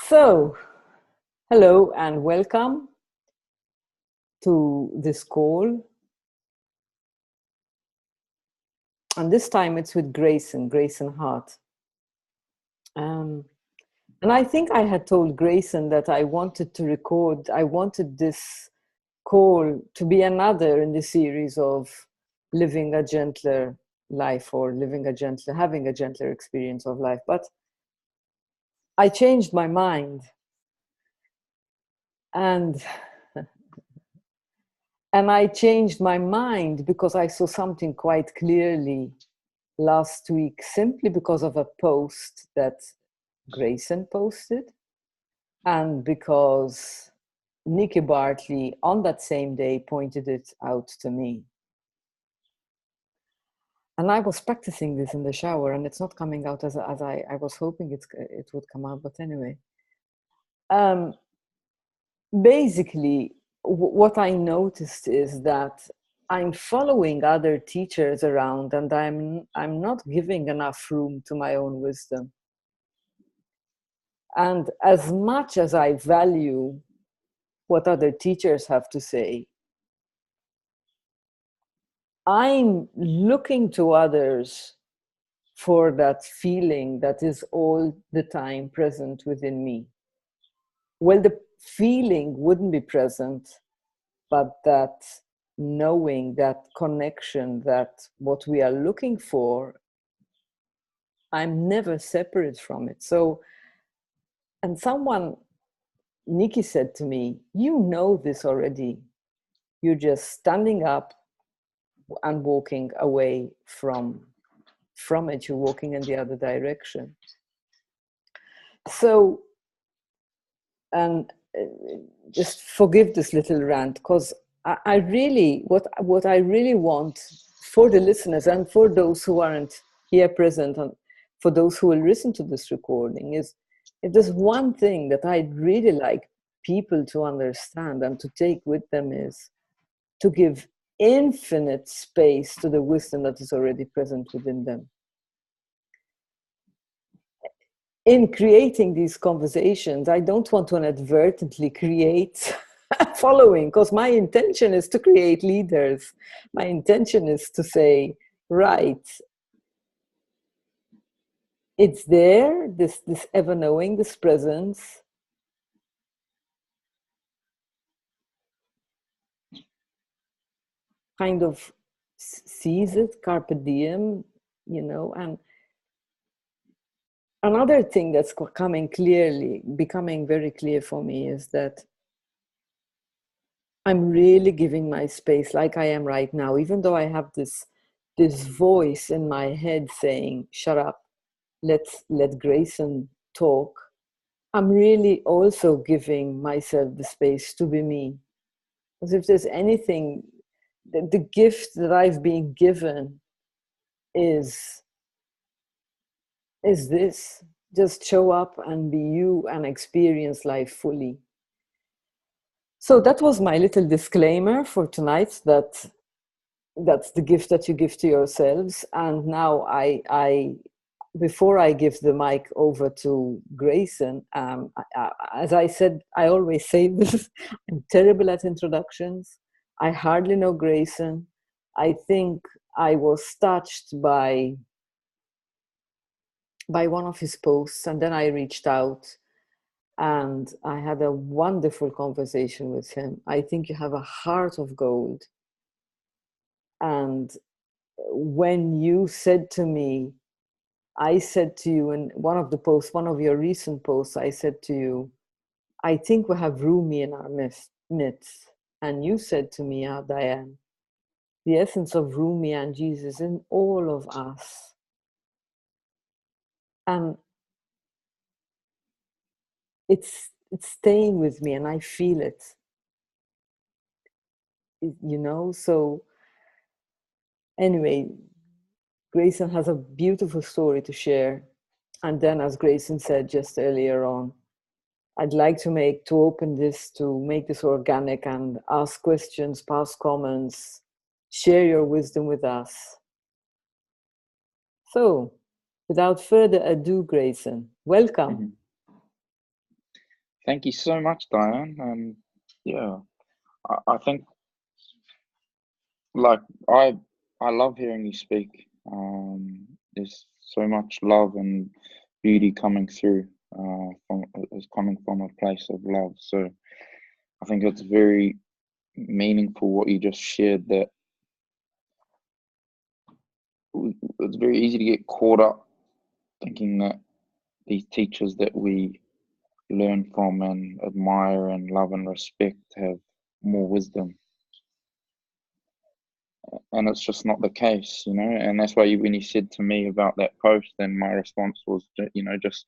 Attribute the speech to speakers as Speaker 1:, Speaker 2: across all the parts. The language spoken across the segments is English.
Speaker 1: So, hello and welcome to this call. And this time it's with Grayson Hart. And I think I had told Grayson that I wanted to record, I wanted this call to be another in the series of living a gentler life or having a gentler experience of life. But I changed my mind. And I changed my mind because I saw something quite clearly last week, simply because of a post that Grayson posted, and because Nikki Bartley on that same day pointed it out to me. And I was practicing this in the shower, and it's not coming out as I was hoping it would come out. But anyway, basically, what I noticed is that I'm following other teachers around, and I'm not giving enough room to my own wisdom. And as much as I value what other teachers have to say, I'm looking to others for that feeling that is all the time present within me. Well, the feeling wouldn't be present, but that knowing, that connection, that what we are looking for, I'm never separate from it. So, and Nikki said to me, you know this already. You're just standing up and walking away from it. You're walking in the other direction. So, and just forgive this little rant, because I really, what I really want for the listeners and for those who aren't here present and for those who will listen to this recording is, if there's one thing that I'd really like people to understand and to take with them, is to give infinite space to the wisdom that is already present within them. In creating these conversations, I don't want to inadvertently create a following, because my intention is to create leaders. My intention is to say, right, it's there, this ever knowing, this presence. Kind of sees it, carpe diem, and another thing that's becoming very clear for me is that I'm really giving my space, like I am right now, even though I have this voice in my head saying, shut up, let Grayson talk. I'm really also giving myself the space to be me. Because if there's anything, the gift that I've been given is this. Just show up and be you and experience life fully. So that was my little disclaimer for tonight, that's the gift that you give to yourselves. And now before I give the mic over to Grayson, as I said, I always say this, I'm terrible at introductions. I hardly know Grayson. I think I was touched by one of his posts, and then I reached out and I had a wonderful conversation with him. I think you have a heart of gold. And when you said to me, I said to you in one of one of your recent posts, I said to you, I think we have Rumi in our midst. And you said to me, Diane, the essence of Rumi and Jesus in all of us. And it's staying with me, and I feel it. So anyway, Grayson has a beautiful story to share. And then, as Grayson said just earlier on, I'd like to open this, to make this organic, and ask questions, pass comments, share your wisdom with us. So, without further ado, Grayson, welcome.
Speaker 2: Thank you so much, Diane. Yeah, I think like I I love hearing you speak. There's so much love and beauty coming through from is coming from a place of love. So I think it's very meaningful what you just shared. That it's very easy to get caught up thinking that these teachers that we learn from and admire and love and respect have more wisdom, and it's just not the case, and that's why when you said to me about that post, and my response was just,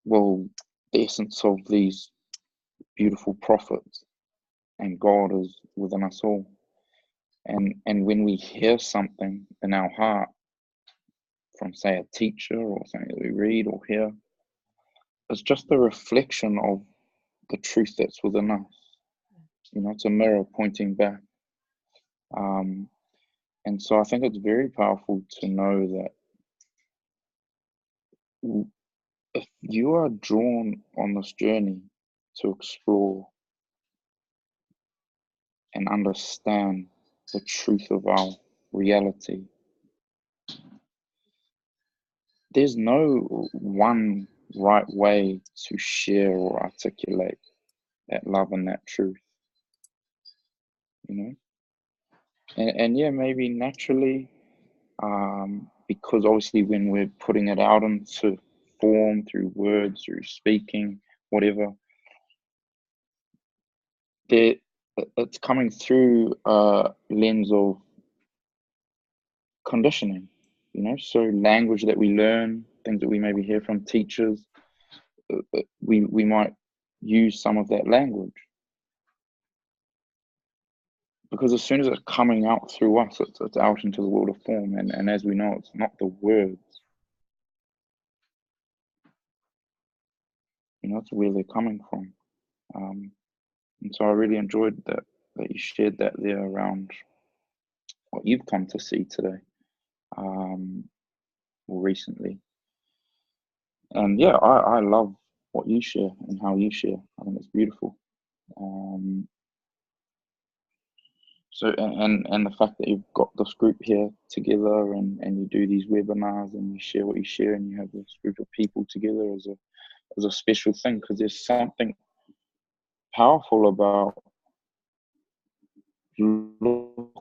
Speaker 2: well, the essence of these beautiful prophets and God is within us all, and when we hear something in our heart from, say, a teacher or something that we read or hear, it's just a reflection of the truth that's within us. It's a mirror pointing back. um, and so I think it's very powerful to know that if you are drawn on this journey to explore and understand the truth of our reality, there's no one right way to share or articulate that love and that truth, you know. And yeah, maybe naturally, because obviously when we're putting it out into form through words, through speaking, whatever, there it's coming through a lens of conditioning, so language that we learn, things that we maybe hear from teachers, we might use some of that language because as soon as it's coming out through us, it's out into the world of form, and as we know, it's not the words, it's where they're coming from. And so I really enjoyed that you shared that there around what you've come to see today, or recently. And yeah, I love what you share and how you share. I think it's beautiful. Um, so and the fact that you've got this group here together, and you do these webinars and you share what you share, and you have this group of people together is a special thing, because there's something powerful about looking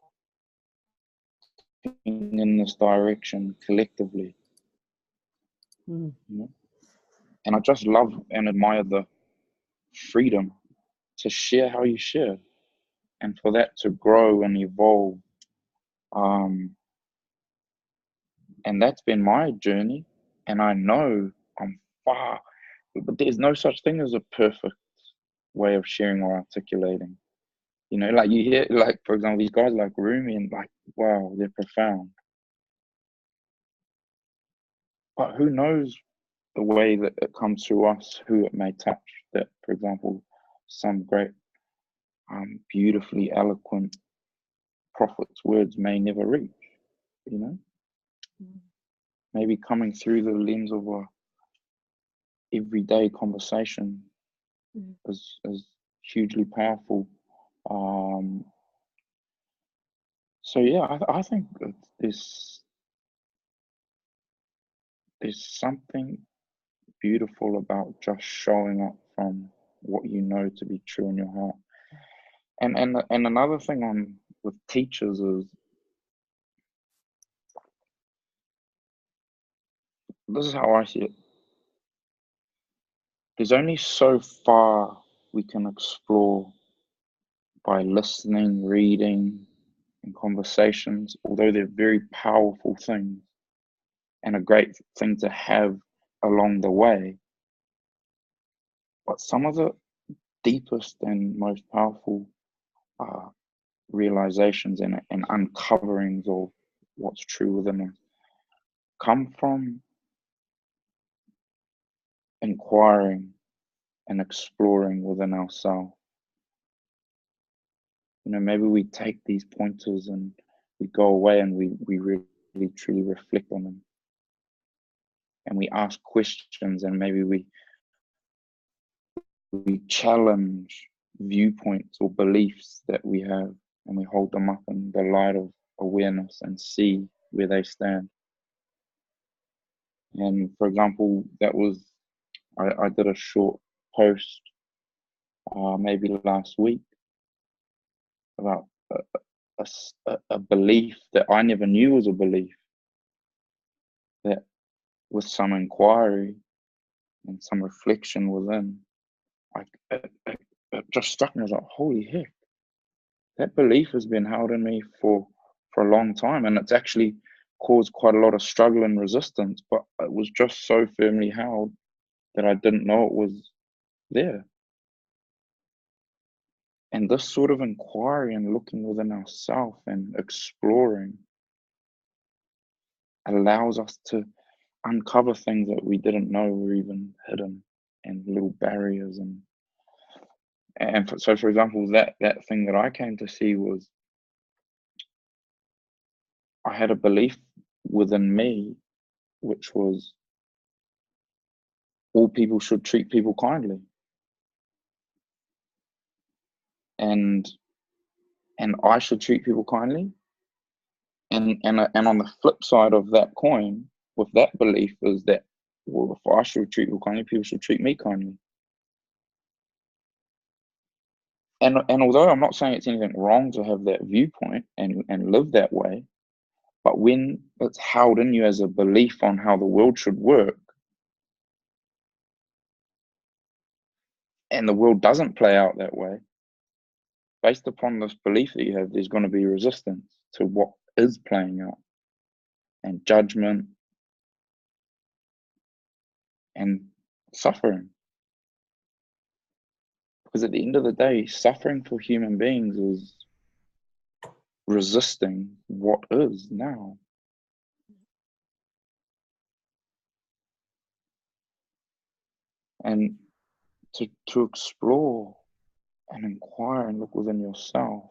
Speaker 2: in this direction collectively,
Speaker 1: Mm.
Speaker 2: you know. And I just love and admire the freedom to share how you share, and for that to grow and evolve. Um, and that's been my journey. And I know I'm far, but there's no such thing as a perfect way of sharing or articulating. Like you hear, like for example, these guys like Rumi, and like, wow, they're profound. But who knows the way that it comes through us, who it may touch. That, for example, some great, beautifully eloquent prophet's words may never reach. You know, maybe coming through the lens of a everyday conversation is hugely powerful. Um, so yeah, I think that there's something beautiful about just showing up from what you know to be true in your heart. And another thing on with teachers is, this is how I see it. There's only so far we can explore by listening, reading, and conversations, although they're very powerful things and a great thing to have along the way. But some of the deepest and most powerful uh, realizations and uncoverings of what's true within us come from inquiring and exploring within ourselves. Maybe we take these pointers and we go away and we really truly reflect on them, and we ask questions, and maybe we we challenge viewpoints or beliefs that we have, and we hold them up in the light of awareness and see where they stand. And for example, that was, I did a short post maybe last week about a belief that I never knew was a belief, that with some inquiry and some reflection within, it just struck me. I was like, holy heck, that belief has been held in me for a long time, and it's actually caused quite a lot of struggle and resistance, but it was just so firmly held that I didn't know it was there. And this sort of inquiry and looking within ourselves and exploring allows us to uncover things that we didn't know were even hidden, and little barriers. So for example, that thing that I came to see was, I had a belief within me, which was all people should treat people kindly. And I should treat people kindly. And on the flip side of that coin, with that belief, is that, well, if I should treat people kindly, people should treat me kindly. And although I'm not saying it's anything wrong to have that viewpoint and live that way, but when it's held in you as a belief on how the world should work, and the world doesn't play out that way, based upon this belief that you have, there's going to be resistance to what is playing out, and judgment and suffering. Because at the end of the day, suffering for human beings is resisting what is now. And to explore and inquire and look within yourself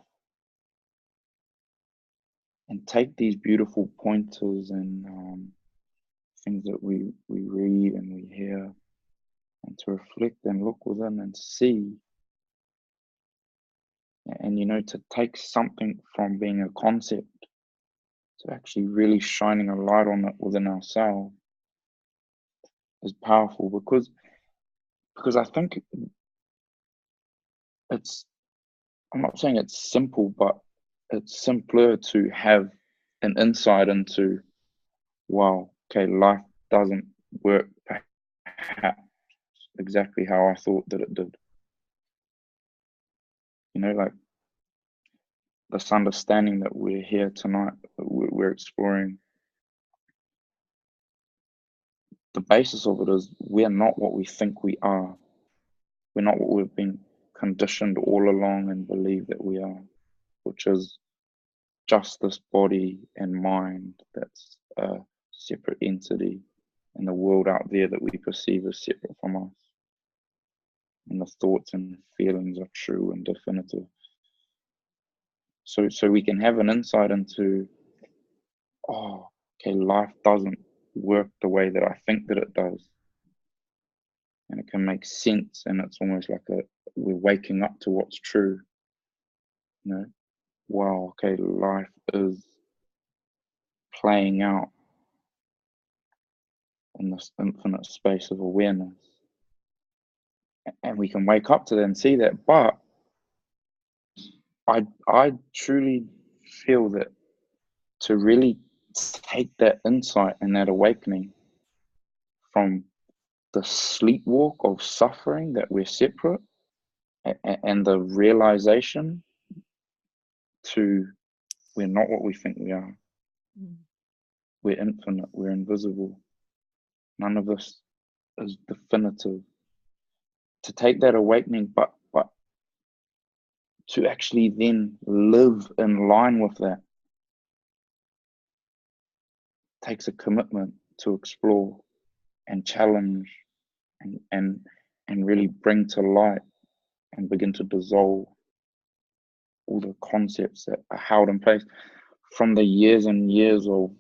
Speaker 2: and take these beautiful pointers and things that we read and we hear, and to reflect and look within and see, and to take something from being a concept to actually really shining a light on it within ourselves is powerful, because I think I'm not saying it's simple, but it's simpler to have an insight into, wow, okay, life doesn't work perhaps exactly how I thought that it did. Like this understanding that we're here tonight, we're exploring. The basis of it is we're not what we think we are. We're not what we've been conditioned all along and believe that we are, which is just this body and mind that's a separate entity in the world out there that we perceive as separate from us. And the thoughts and feelings are true and definitive. So we can have an insight into, oh, okay, life doesn't work the way that I think that it does. And it can make sense, and it's almost like we're waking up to what's true. Wow, okay, life is playing out in this infinite space of awareness. And we can wake up to that and see that. But I truly feel that to really take that insight and that awakening from the sleepwalk of suffering that we're separate, and the realization to we're not what we think we are. We're infinite, we're invisible. None of this is definitive. To take that awakening, but to actually then live in line with that takes a commitment to explore and challenge and really bring to light and begin to dissolve all the concepts that are held in place from the years and years of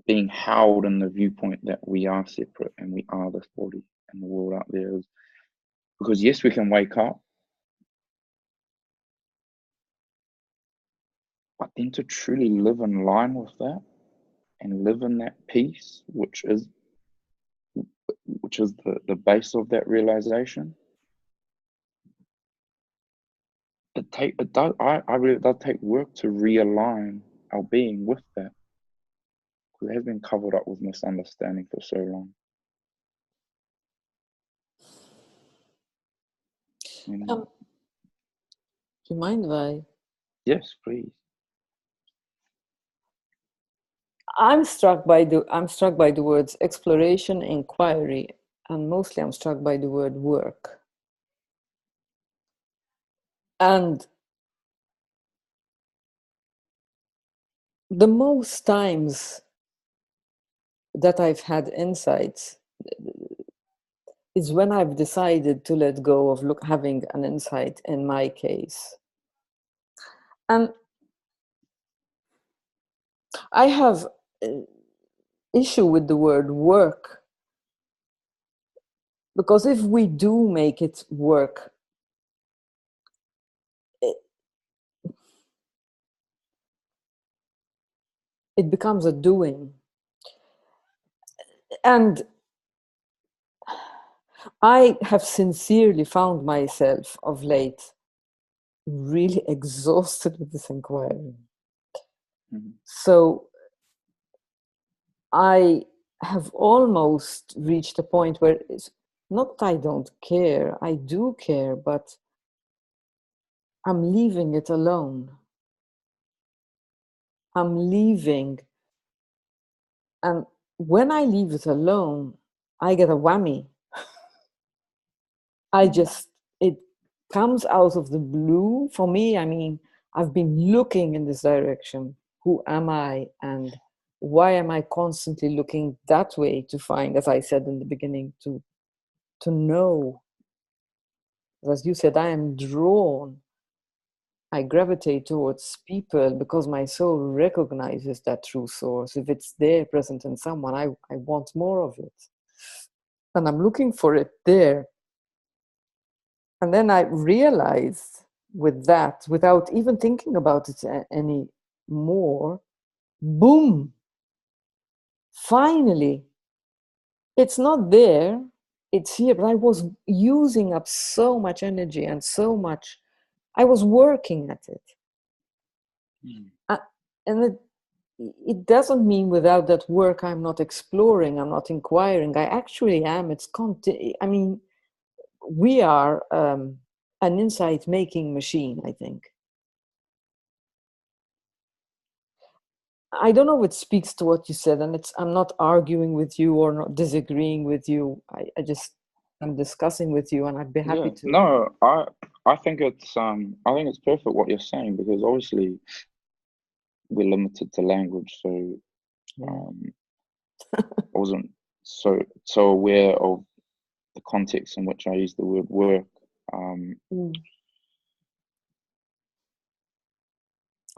Speaker 2: being held in the viewpoint that we are separate and we are this body, and the world out there is Because yes, we can wake up, but then to truly live in line with that and live in that peace, which is the base of that realization, I really, it does take work to realign our being with that, because it has been covered up with misunderstanding for so long.
Speaker 1: Do you mind if I?
Speaker 2: Yes, please.
Speaker 1: I'm struck by the words exploration, inquiry, and mostly I'm struck by the word work. And the most times that I've had insights is when I've decided to let go of having an insight in my case. And I have issue with the word work, because if we do make it work, it becomes a doing. And I have sincerely found myself of late really exhausted with this inquiry.
Speaker 2: Mm-hmm.
Speaker 1: So I have almost reached a point where it's not that I don't care, I do care, but I'm leaving it alone. I'm leaving. And when I leave it alone, I get a whammy. It comes out of the blue for me. I mean, I've been looking in this direction. Who am I? And why am I constantly looking that way to find, as I said in the beginning, to know? As you said, I am drawn. I gravitate towards people because my soul recognizes that true source. If it's there present in someone, I want more of it. And I'm looking for it there. And then I realized with that, without even thinking about it any more, boom, finally, it's not there, it's here. But I was using up so much energy and so much, I was working at it. And it doesn't mean without that work I'm not exploring, I'm not inquiring. I actually am. I mean, we are an insight making machine, I think. I don't know if it speaks to what you said, and I'm not arguing with you or not disagreeing with you. I'm discussing with you, and I'd be happy to.
Speaker 2: No, I think it's perfect what you're saying, because obviously we're limited to language, so I wasn't so aware of the context in which I use the word work.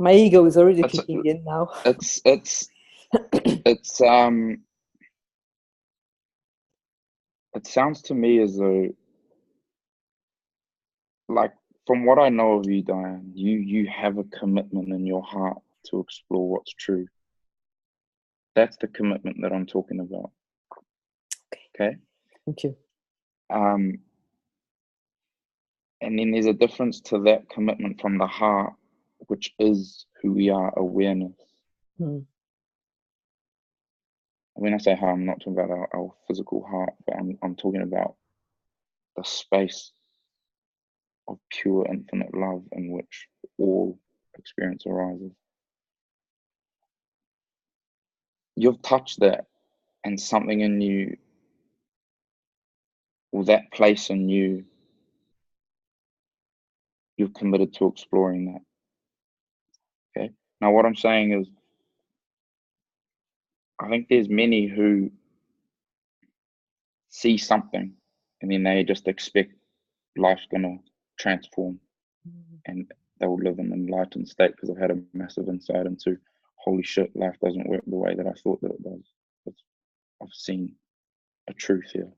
Speaker 1: My ego is already kicking in now.
Speaker 2: It's it sounds to me as though, like, from what I know of you, Diane, you have a commitment in your heart to explore what's true. That's the commitment that I'm talking about. Okay.
Speaker 1: Thank you.
Speaker 2: And then there's a difference to that commitment from the heart, which is who we are, awareness. When I say heart, I'm not talking about our physical heart, but I'm talking about the space of pure infinite love in which all experience arises. You've touched that, and something in you, or that place in you, you've committed to exploring that. Okay. Now, what I'm saying is, I think there's many who see something and then they just expect life's gonna transform and they'll live in an enlightened state because I've had a massive insight into, holy shit, life doesn't work the way that I thought that it does. I've seen a truth here.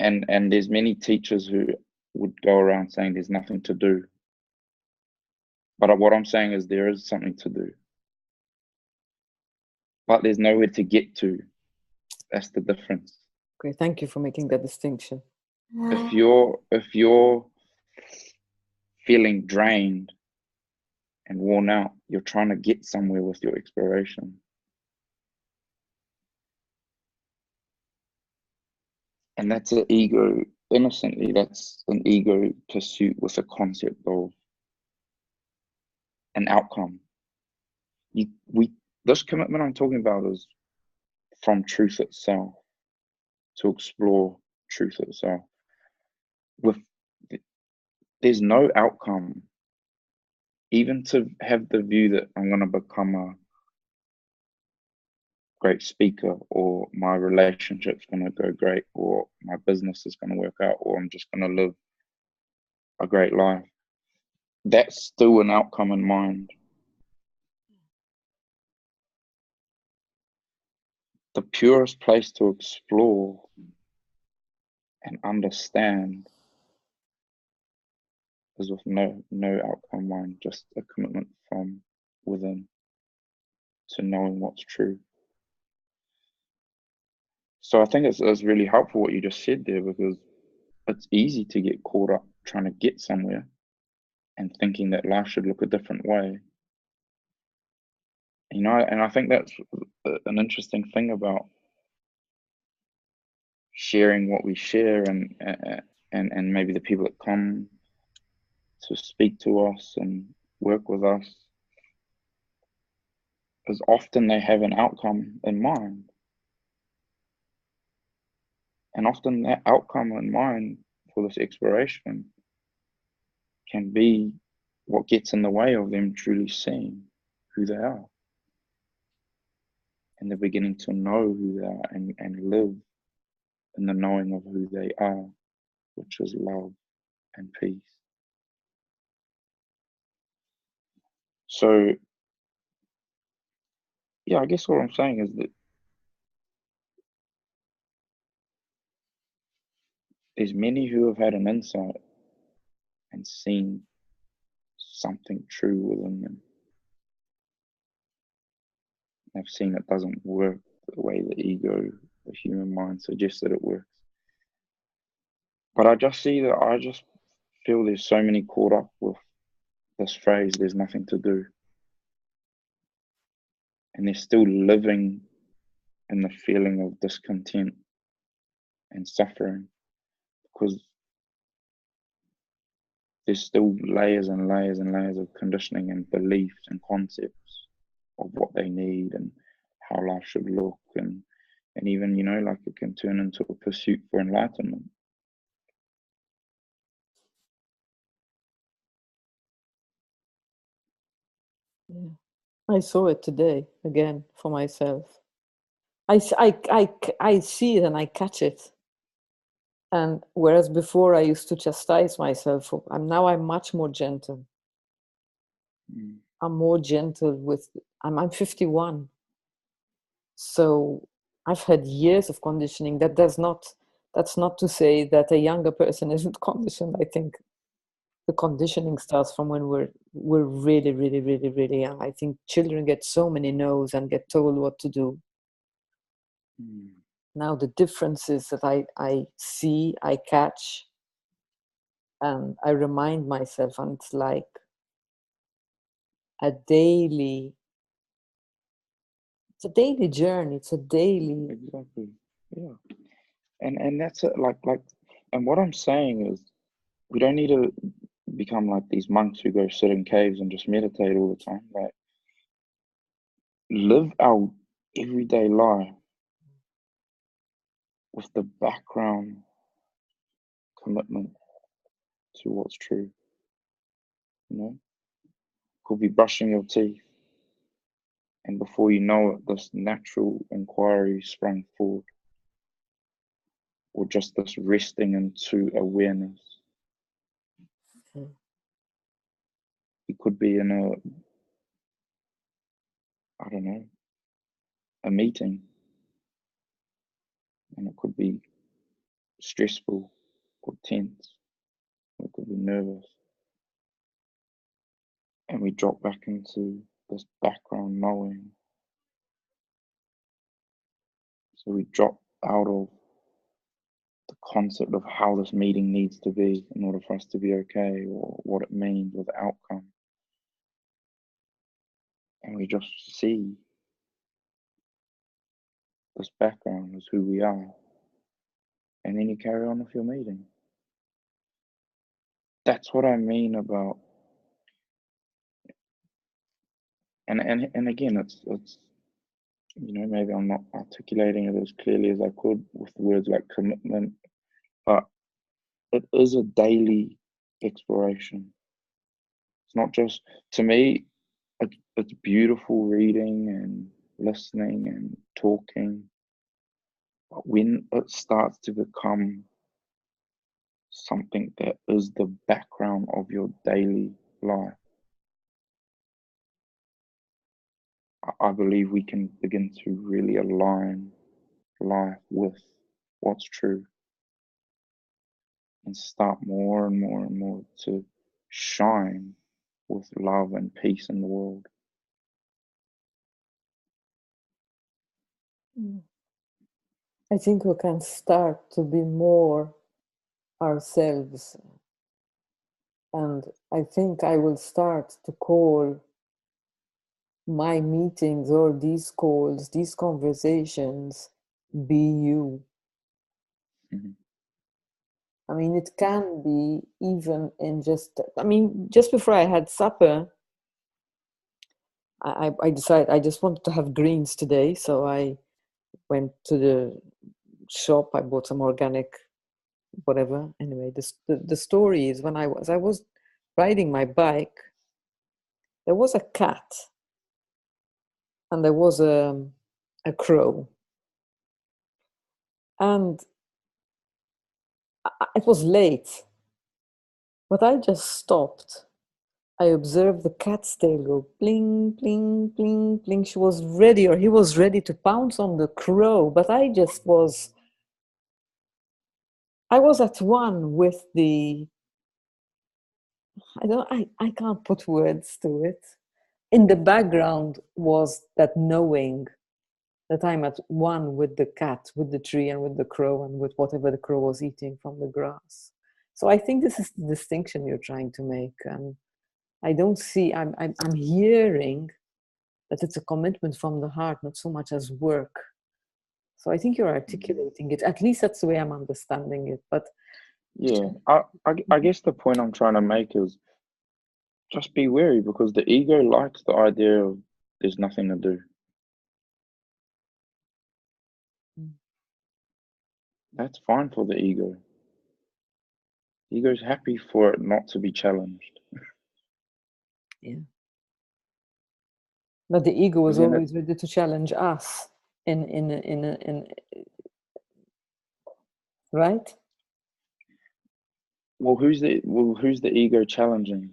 Speaker 2: And there's many teachers who would go around saying there's nothing to do. But what I'm saying is there is something to do. But there's nowhere to get to. That's the difference.
Speaker 1: Okay, thank you for making that distinction.
Speaker 2: If you're feeling drained and worn out, you're trying to get somewhere with your exploration. And that's an ego, innocently, that's an ego pursuit with a concept of an outcome. This commitment I'm talking about is from truth itself, to explore truth itself. There's no outcome. Even to have the view that I'm going to become a great speaker, or my relationship's going to go great, or my business is going to work out, or I'm just going to live a great life, that's still an outcome in mind. The purest place to explore and understand is with no outcome mind, just a commitment from within to knowing what's true. So I think it's really helpful what you just said there, because it's easy to get caught up trying to get somewhere and thinking that life should look a different way. You know, and I think that's an interesting thing about sharing what we share, and maybe the people that come to speak to us and work with us, is often they have an outcome in mind. And often that outcome in mind for this exploration can be what gets in the way of them truly seeing who they are. And they're beginning to know who they are, and live in the knowing of who they are, which is love and peace. So, yeah, I guess what I'm saying is that there's many who have had an insight and seen something true within them. They've seen it doesn't work the way the ego, the human mind suggests that it works. But I just feel there's so many caught up with this phrase, there's nothing to do. And they're still living in the feeling of discontent and suffering, because there's still layers and layers and layers of conditioning and beliefs and concepts of what they need and how life should look, and even, you know, like it can turn into a pursuit for enlightenment.
Speaker 1: Yeah. I saw it today again for myself. I see it and I catch it. And whereas before I used to chastise myself, I'm much more gentle. I'm more gentle with, I'm 51. So I've had years of conditioning. That's not to say that a younger person isn't conditioned. I think the conditioning starts from when we're really, really, really, really young. I think children get so many no's and get told what to do. Now the difference is that I see, I catch, and I remind myself, and it's like a daily, it's a daily journey. It's a daily.
Speaker 2: Exactly. Yeah. And that's it. Like, and what I'm saying is, we don't need to become like these monks who go sit in caves and just meditate all the time. Like, live our everyday life with the background commitment to what's true. You know, could be brushing your teeth, and before you know it, this natural inquiry sprang forward, or just this resting into awareness. It could be in I don't know, a meeting, and it could be stressful or tense, or it could be nervous. And we drop back into this background knowing. So we drop out of the concept of how this meeting needs to be in order for us to be okay, or what it means or the outcome. And we just see this background as who we are. And then you carry on with your meeting. That's what I mean about, and again, it's maybe I'm not articulating it as clearly as I could with words like commitment, but it is a daily exploration. It's not just, to me, it's beautiful reading and listening and talking, but when it starts to become something that is the background of your daily life, I believe we can begin to really align life with what's true and start more and more and more to shine with love and peace in the world.
Speaker 1: I think we can start to be more ourselves. And I think I will start to call my meetings or these calls, these conversations, be you.
Speaker 2: Mhm.
Speaker 1: I mean, it can be even in just before I had supper, I decided I just wanted to have greens today. So I went to the shop, I bought some organic whatever. Anyway, the story is when I was riding my bike, there was a cat and there was a crow. And it was late, but I just stopped. I observed the cat's tail go bling, bling, bling, bling. She was ready, or he was ready to pounce on the crow, but I was at one with I can't put words to it. In the background was that knowing that I'm at one with the cat, with the tree, and with the crow, and with whatever the crow was eating from the grass. So I think this is the distinction you're trying to make. And I don't see, I'm hearing that it's a commitment from the heart, not so much as work. So I think you're articulating it. At least that's the way I'm understanding it. But
Speaker 2: Yeah, I guess the point I'm trying to make is just be wary, because the ego likes the idea of there's nothing to do. That's fine for the ego. The ego's happy for it not to be challenged.
Speaker 1: yeah, but the ego is
Speaker 2: Because then it,
Speaker 1: always ready to challenge us in right?
Speaker 2: who's the ego challenging?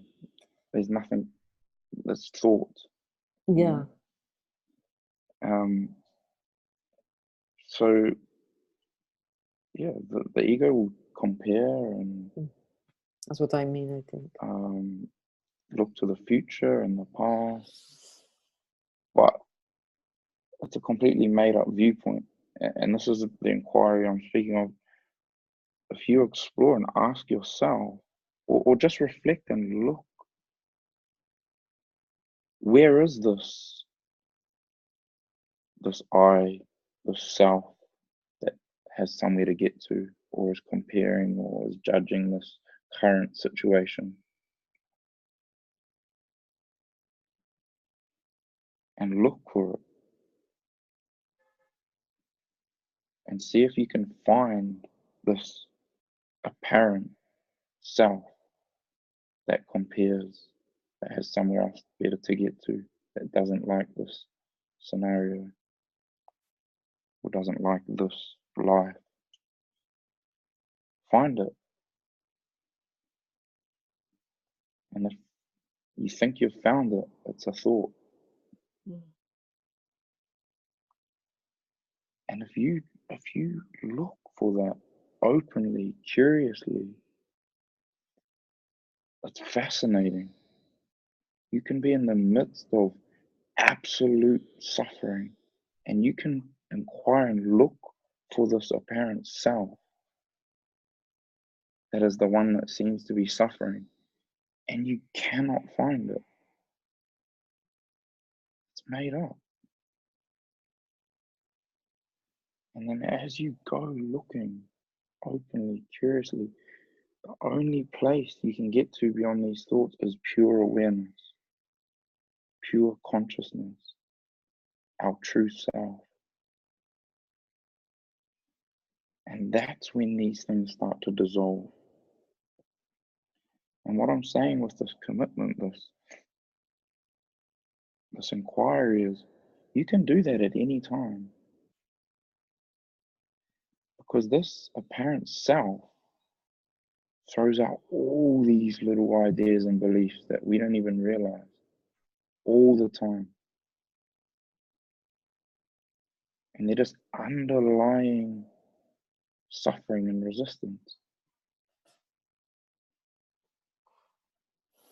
Speaker 2: There's nothing. That's thought.
Speaker 1: Yeah.
Speaker 2: Um. So yeah, the ego will compare and
Speaker 1: That's what I mean, I think.
Speaker 2: look to the future and the past, but it's a completely made up viewpoint. And this is the inquiry I'm speaking of. If you explore and ask yourself, or just reflect and look, where is this I, this self that has somewhere to get to, or is comparing, or is judging this current situation? And look for it and see if you can find this apparent self that compares, that has somewhere else better to get to, that doesn't like this scenario or doesn't like this life. Find it. And if you think you've found it, it's a thought. And if you look for that, openly, curiously. It's fascinating. You can be in the midst of absolute suffering, and you can inquire and look for this apparent self that is the one that seems to be suffering, and you cannot find it. It's made up. And then as you go looking openly, curiously, the only place you can get to beyond these thoughts is pure awareness, pure consciousness, our true self. And that's when these things start to dissolve. And what I'm saying with this commitment, this inquiry is, you can do that at any time. Because this apparent self throws out all these little ideas and beliefs that we don't even realize all the time. And they're just underlying suffering and resistance.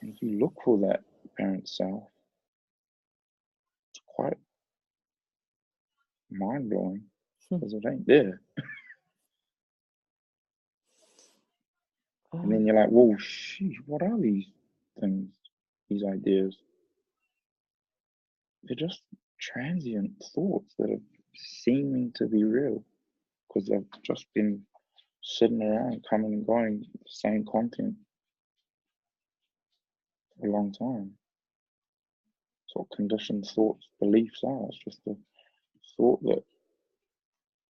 Speaker 2: And if you look for that apparent self, it's quite mind-blowing because it ain't there. And then you're like, whoa, sheesh, what are these things, these ideas? They're just transient thoughts that are seeming to be real because they've just been sitting around, coming and going, the same content for a long time. It's what conditioned thoughts, beliefs are. It's just a thought that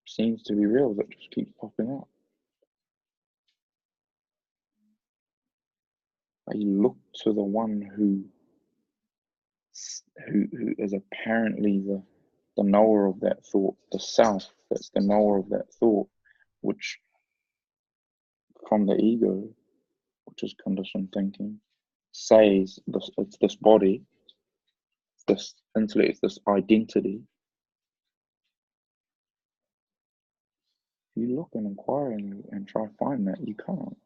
Speaker 2: seems to be real that just keeps popping up. But you look to the one who is apparently the knower of that thought, the self that's the knower of that thought, which from the ego, which is conditioned thinking, says this, it's this body, it's this intellect, it's this identity. If you look and inquire and try to find that, you can't.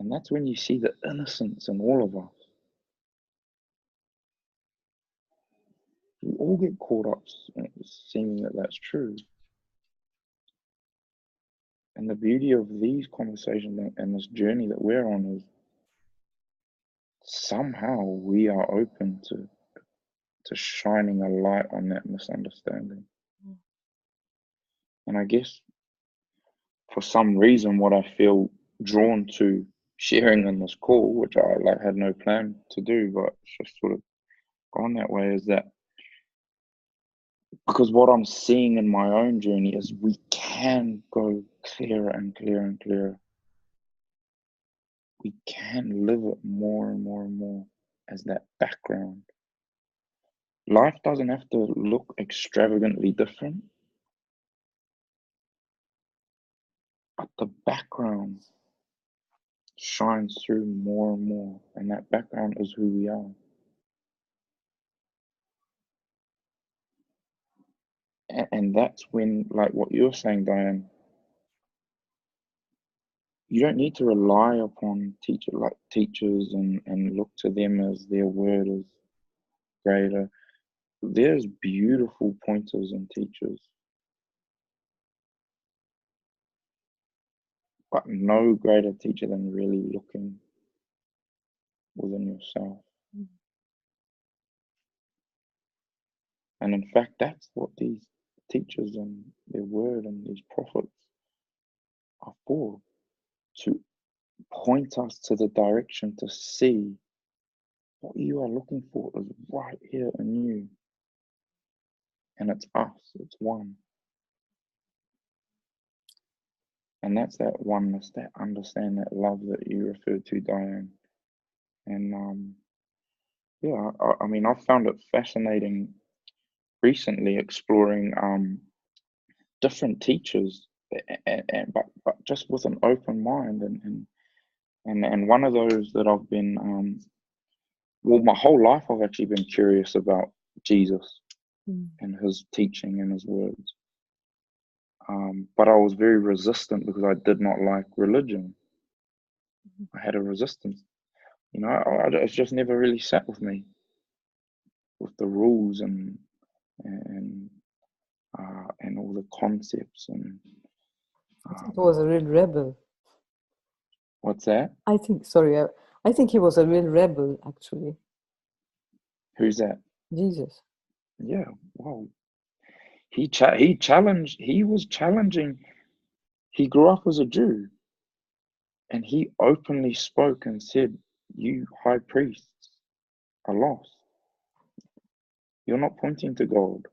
Speaker 2: And that's when you see the innocence in all of us. We all get caught up seeing that that's true. And the beauty of these conversations and this journey that we're on is somehow we are open to shining a light on that misunderstanding. And I guess for some reason, what I feel drawn to sharing in this call, which I had no plan to do, but it's just sort of gone that way, is that because what I'm seeing in my own journey is we can go clearer and clearer and clearer. We can live it more and more and more as that background. Life doesn't have to look extravagantly different, but the background shines through more and more, and that background is who we are. And that's when, like what you're saying, Diane, you don't need to rely upon teachers and look to them as their word is greater. There's beautiful pointers and teachers, but no greater teacher than really looking within yourself. And in fact, that's what these teachers and their word and these prophets are for, to point us to the direction to see what you are looking for is right here in you. And it's us, it's one. And that's that oneness, that understand, that love that you referred to, Diane. And yeah, I mean, I've found it fascinating recently exploring different teachers, but just with an open mind. And one of those that I've been, well, my whole life I've actually been curious about Jesus and his teaching and his words. But I was very resistant because I did not like religion. I had a resistance. It's just never really sat with me, with the rules and and all the concepts and
Speaker 1: I think he was a real rebel.
Speaker 2: what's that?
Speaker 1: I think he was a real rebel, actually.
Speaker 2: Who's that?
Speaker 1: Jesus.
Speaker 2: Yeah, well, he was challenging. He grew up as a Jew, and he openly spoke and said, "You high priests are lost. You're not pointing to God.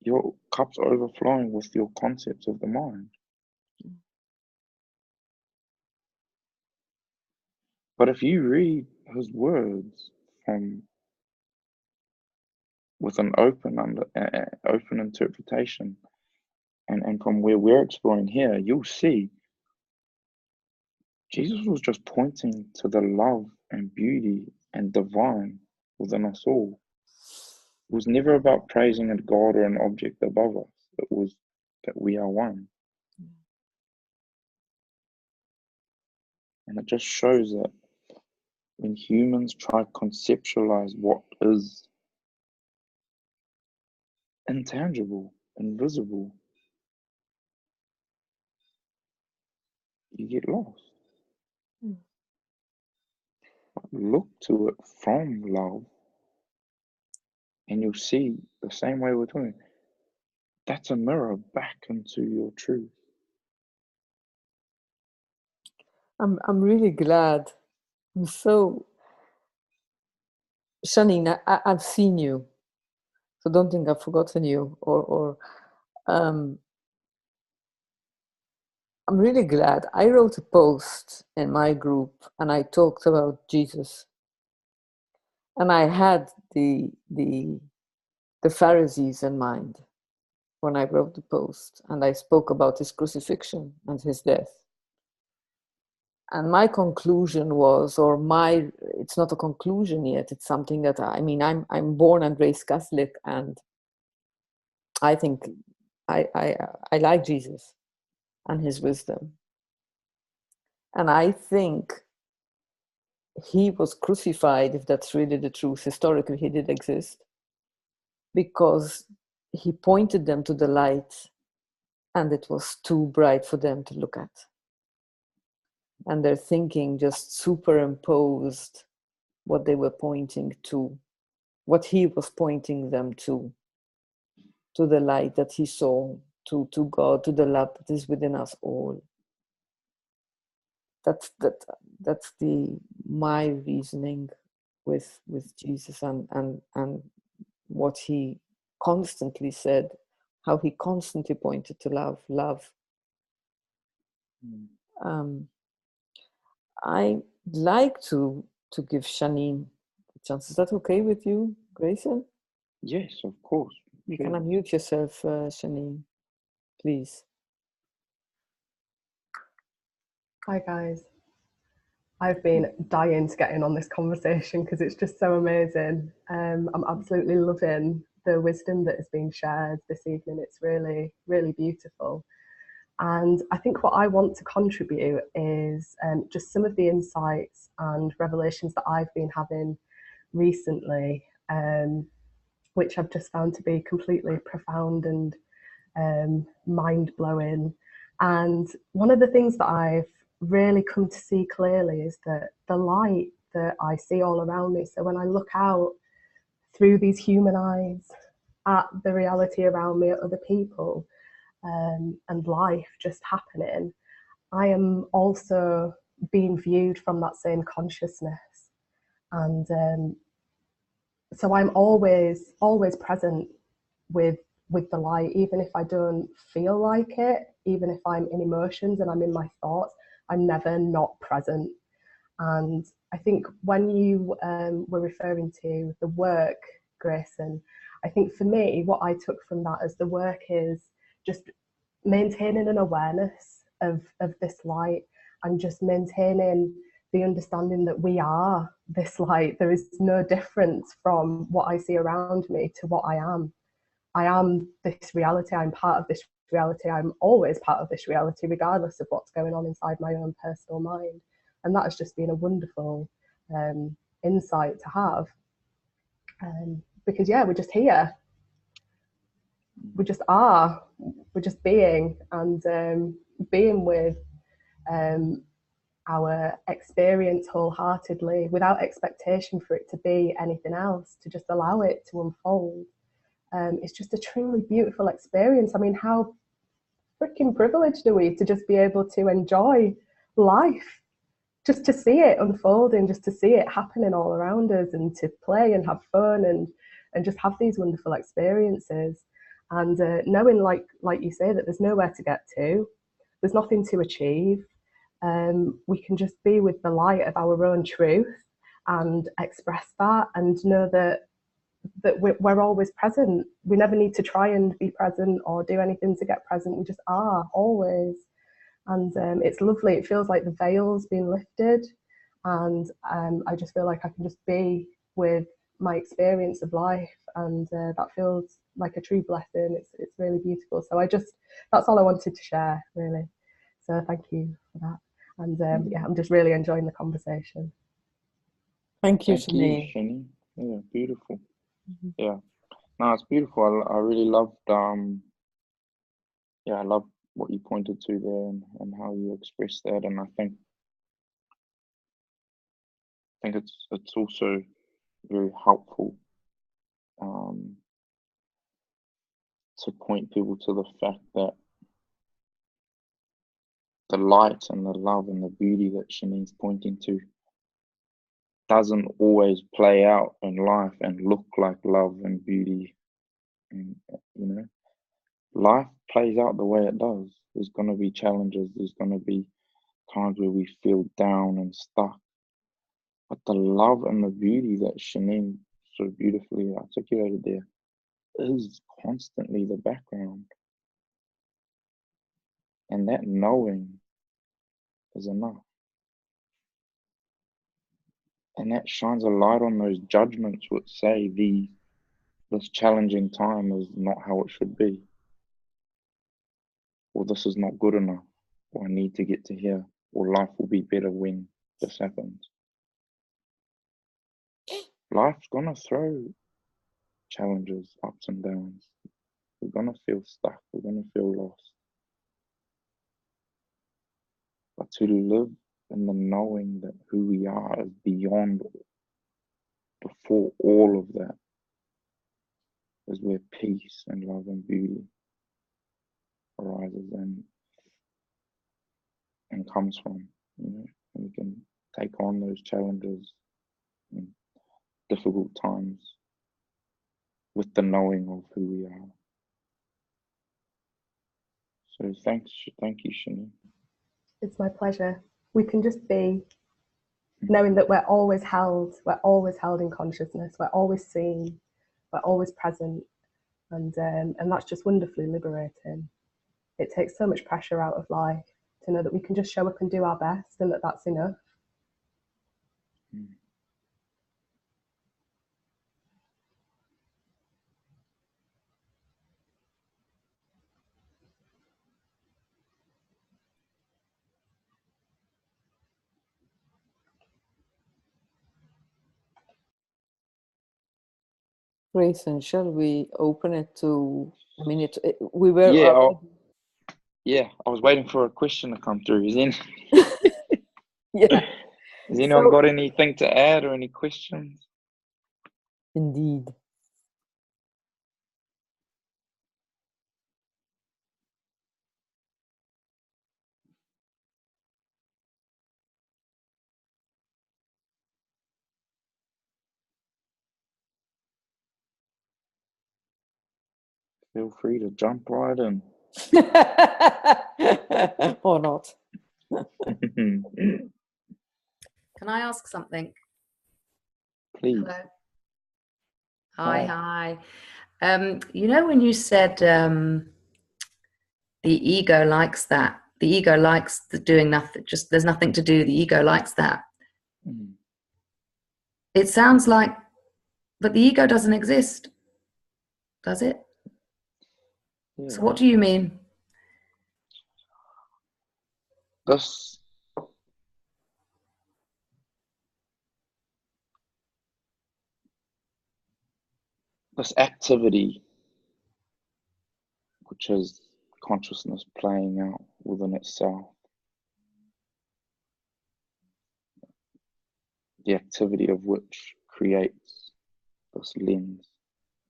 Speaker 2: Your cup's overflowing with your concepts of the mind." But if you read his words from with an open interpretation, and from where we're exploring here, you'll see Jesus was just pointing to the love and beauty and divine within us all. It was never about praising a God or an object above us. It was that we are one. And it just shows that when humans try to conceptualize what is intangible, invisible, you get lost. But look to it from love, and you'll see the same way we're talking. That's a mirror back into your truth.
Speaker 1: I'm really glad. I'm so Shanine, I've seen you, so don't think I've forgotten you. Um, I'm really glad. I wrote a post in my group, and I talked about Jesus, and I had the Pharisees in mind when I wrote the post, and I spoke about his crucifixion and his death. And my conclusion was, it's not a conclusion yet, it's something that, I'm born and raised Catholic, and I think I like Jesus and his wisdom. And I think he was crucified, if that's really the truth. Historically, he did exist, because he pointed them to the light, and it was too bright for them to look at. And their thinking just superimposed what they were pointing to, what he was pointing them to the light that he saw, to God, to the love that is within us all. That's my reasoning with Jesus, and what he constantly said, how he constantly pointed to love. I'd like to give Shanine a chance. Is that okay with you, Grayson?
Speaker 2: Yes, of course.
Speaker 1: You can unmute yourself, Shanine, please.
Speaker 3: Hi guys. I've been dying to get in on this conversation because it's just so amazing. I'm absolutely loving the wisdom that is being shared this evening. It's really, really beautiful. And I think what I want to contribute is just some of the insights and revelations that I've been having recently, which I've just found to be completely profound and mind-blowing. And one of the things that I've really come to see clearly is that the light that I see all around me, so when I look out through these human eyes at the reality around me, at other people, and life just happening, I am also being viewed from that same consciousness. And so I'm always present with the light, even if I don't feel like it, even if I'm in emotions and I'm in my thoughts, I'm never not present. And I think when you were referring to the work, Grayson, I think for me, what I took from that as the work is just maintaining an awareness of this light, and just maintaining the understanding that we are this light. There is no difference from what I see around me to what I am. I am this reality. I'm part of this reality. I'm always part of this reality, regardless of what's going on inside my own personal mind. And that has just been a wonderful insight to have. Because, yeah, we're just here. We just are. We're just being, and being with our experience wholeheartedly, without expectation for it to be anything else, to just allow it to unfold. It's just a truly beautiful experience. I mean, how freaking privileged are we to just be able to enjoy life, just to see it unfolding, just to see it happening all around us, and to play and have fun and just have these wonderful experiences. And knowing, like you say, that there's nowhere to get to, there's nothing to achieve. We can just be with the light of our own truth and express that, and know that we're always present. We never need to try and be present or do anything to get present. We just are always. And it's lovely. It feels like the veil's been lifted, and I just feel like I can just be with my experience of life, and that feels like a true blessing. It's really beautiful. So that's all I wanted to share, really. So thank you for that. And yeah, I'm just really enjoying the conversation.
Speaker 1: Thank you,
Speaker 2: Thank you,
Speaker 1: Shani.
Speaker 2: Shani. Yeah, beautiful. Yeah, no, it's beautiful. I really loved. Yeah, I love what you pointed to there, and how you expressed that. And I think it's also very helpful to point people to the fact that the light and the love and the beauty that Shani's pointing to doesn't always play out in life and look like love and beauty. And, you know, life plays out the way it does. There's going to be challenges. There's going to be times where we feel down and stuck. But the love and the beauty that Shani so beautifully articulated there is constantly the background. And that knowing is enough. And that shines a light on those judgments which say this challenging time is not how it should be. Or this is not good enough. Or I need to get to here. Or life will be better when this happens. Life's gonna throw challenges, ups and downs. We're gonna feel stuck. We're gonna feel lost. But to live in the knowing that who we are is beyond, before all of that, is where peace and love and beauty arises and comes from. You know, and we can take on those challenges and difficult times with the knowing of who we are. So thank you, Shani.
Speaker 3: It's my pleasure. We can just be, knowing that we're always held in consciousness, we're always seen, we're always present, and that's just wonderfully liberating. It takes so much pressure out of life to know that we can just show up and do our best, and that's enough.
Speaker 1: Grayson, shall we open it to a minute? We were
Speaker 2: Yeah, I was waiting for a question to come through.
Speaker 1: yeah.
Speaker 2: Has anyone got anything to add or any questions?
Speaker 1: Indeed.
Speaker 2: Feel free to jump right in.
Speaker 1: Or not.
Speaker 4: Can I ask something?
Speaker 2: Please.
Speaker 4: Hello. Hi. You know, when you said the ego likes that, the ego likes doing nothing, just there's nothing to do, the ego likes that. It sounds like, but the ego doesn't exist, does it? Yeah. So what do you mean?
Speaker 2: this activity, which is consciousness playing out within itself, the activity of which creates this lens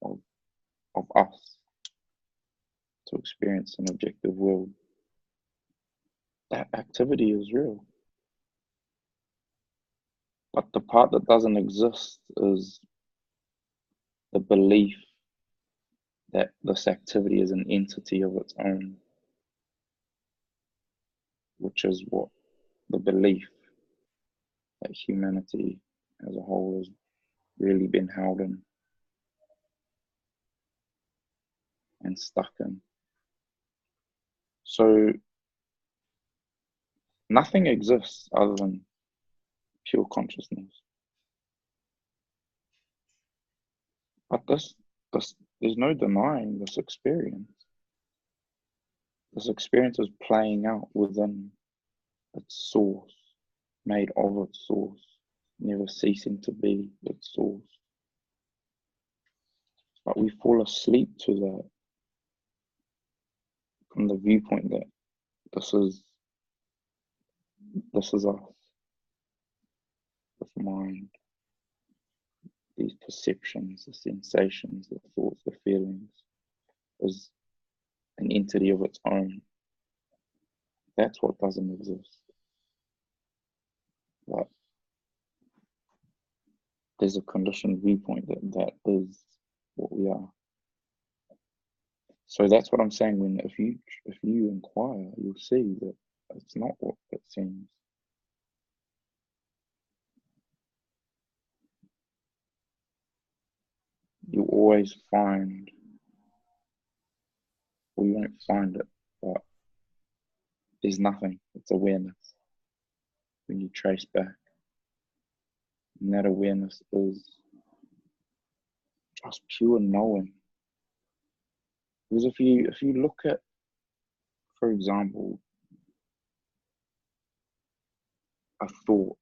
Speaker 2: of us to experience an objective world. That activity is real. But the part that doesn't exist is the belief that this activity is an entity of its own, which is what the belief that humanity as a whole has really been held in and stuck in. So nothing exists other than pure consciousness. But this there's no denying this experience. This experience is playing out within its source, made of its source, never ceasing to be its source. But we fall asleep to that from the viewpoint that this is us, this mind, these perceptions, the sensations, the thoughts, the feelings, is an entity of its own. That's what doesn't exist. But there's a conditioned viewpoint that is what we are. So that's what I'm saying. When if you inquire, you'll see that it's not what it seems. You'll always find, or you won't find it, but there's nothing. It's awareness. When you trace back, and that awareness is just pure knowing. Because if you look at, for example, a thought,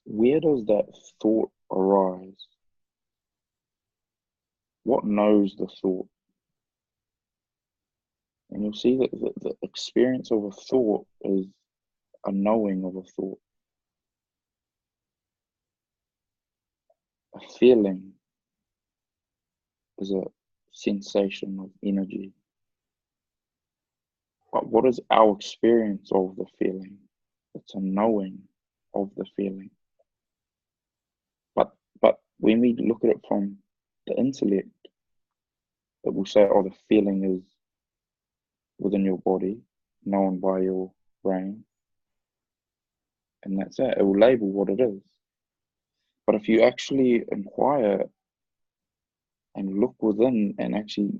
Speaker 2: where does that thought arise? What knows the thought? And you'll see that the experience of a thought is a knowing of a thought. A feeling is a sensation of energy. But what is our experience of the feeling? It's a knowing of the feeling. But when we look at it from the intellect, it will say, oh, the feeling is within your body, known by your brain. And that's it. It will label what it is. But if you actually inquire and look within and actually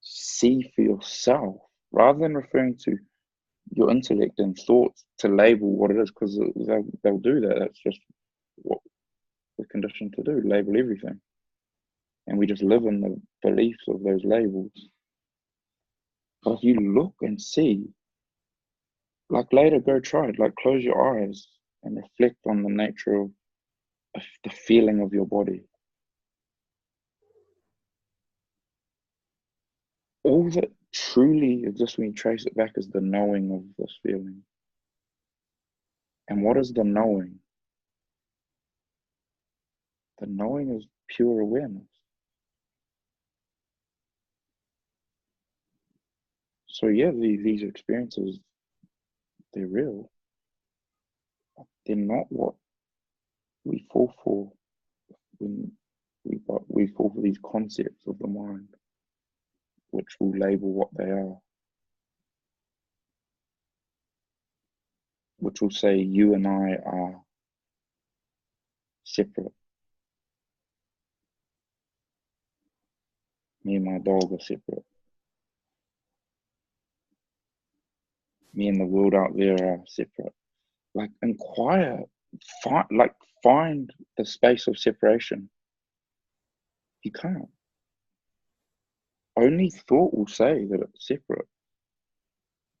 Speaker 2: see for yourself, rather than referring to your intellect and thoughts to label what it is, because they'll do that. That's just what we're conditioned to do, label everything. And we just live in the beliefs of those labels. But if you look and see, like later go try it, like close your eyes and reflect on the nature of the feeling of your body. All that truly exists when you trace it back is the knowing of this feeling. And what is the knowing? The knowing is pure awareness. So yeah, these experiences, they're real. They're not what we fall for when we fall for these concepts of the mind, which will label what they are, which will say you and I are separate. Me and my dog are separate. Me and the world out there are separate. Like inquire, find the space of separation. You can't. only thought will say that it's separate,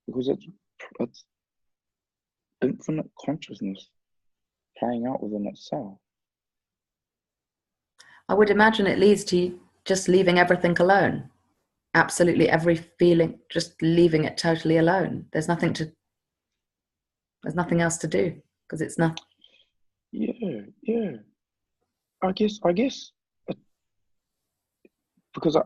Speaker 2: because it's infinite consciousness playing out within itself.
Speaker 4: I would imagine it leads to you just leaving everything alone. Absolutely every feeling, just leaving it totally alone. There's nothing else to do, because it's not.
Speaker 2: Yeah. I guess, because I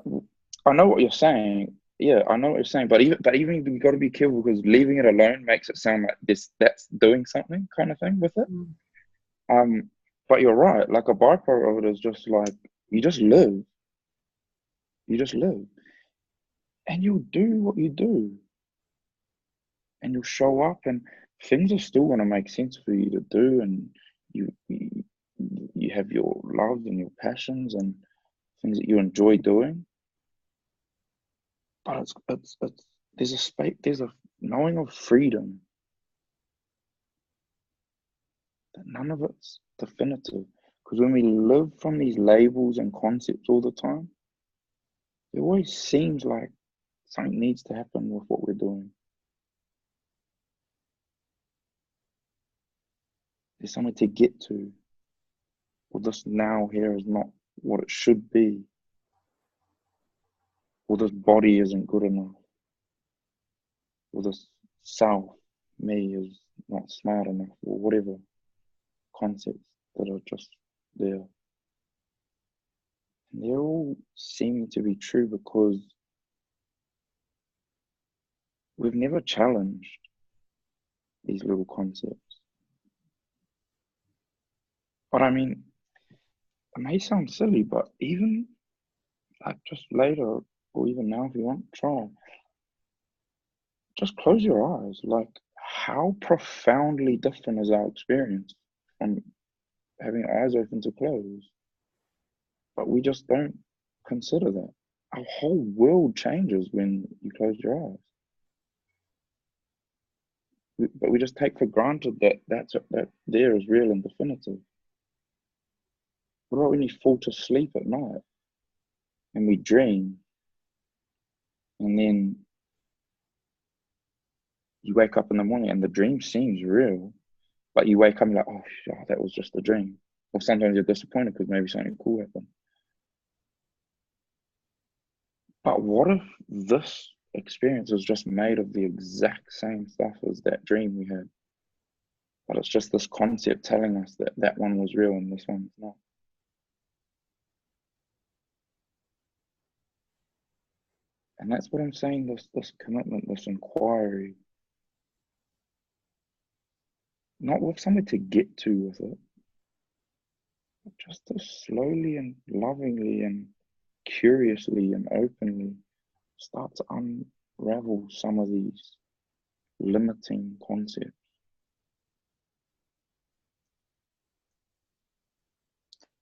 Speaker 2: know what you're saying. Yeah, I know what you're saying. But even you've got to be careful, because leaving it alone makes it sound like that's doing something kind of thing with it. But you're right. Like, a byproduct of it is just like, you just live. You just live, and you'll do what you do, and you'll show up, and things are still going to make sense for you to do, and you have your loves and your passions and things that you enjoy doing. But it's there's a space, there's a knowing of freedom that none of it's definitive. Because when we live from these labels and concepts all the time, it always seems like something needs to happen with what we're doing. There's something to get to. Or this now here is not what it should be. Or this body isn't good enough. Or this self, me, is not smart enough. Or whatever concepts that are just there. And they're all seeming to be true because we've never challenged these little concepts. But I mean, it may sound silly, but even like just later, or even now if you want, try. Just close your eyes. Like, how profoundly different is our experience from having eyes open to close? But we just don't consider that. Our whole world changes when you close your eyes. But we just take for granted that that there is real and definitive. What about when you fall to sleep at night and we dream, and then you wake up in the morning and the dream seems real, but you wake up and you're like, oh, that was just a dream. Or sometimes you're disappointed because maybe something cool happened. But what if this experience is just made of the exact same stuff as that dream we had? But it's just this concept telling us that that one was real and this one's not. And that's what I'm saying, this commitment, this inquiry. Not with something to get to with it, but just to slowly and lovingly and curiously and openly start to unravel some of these limiting concepts.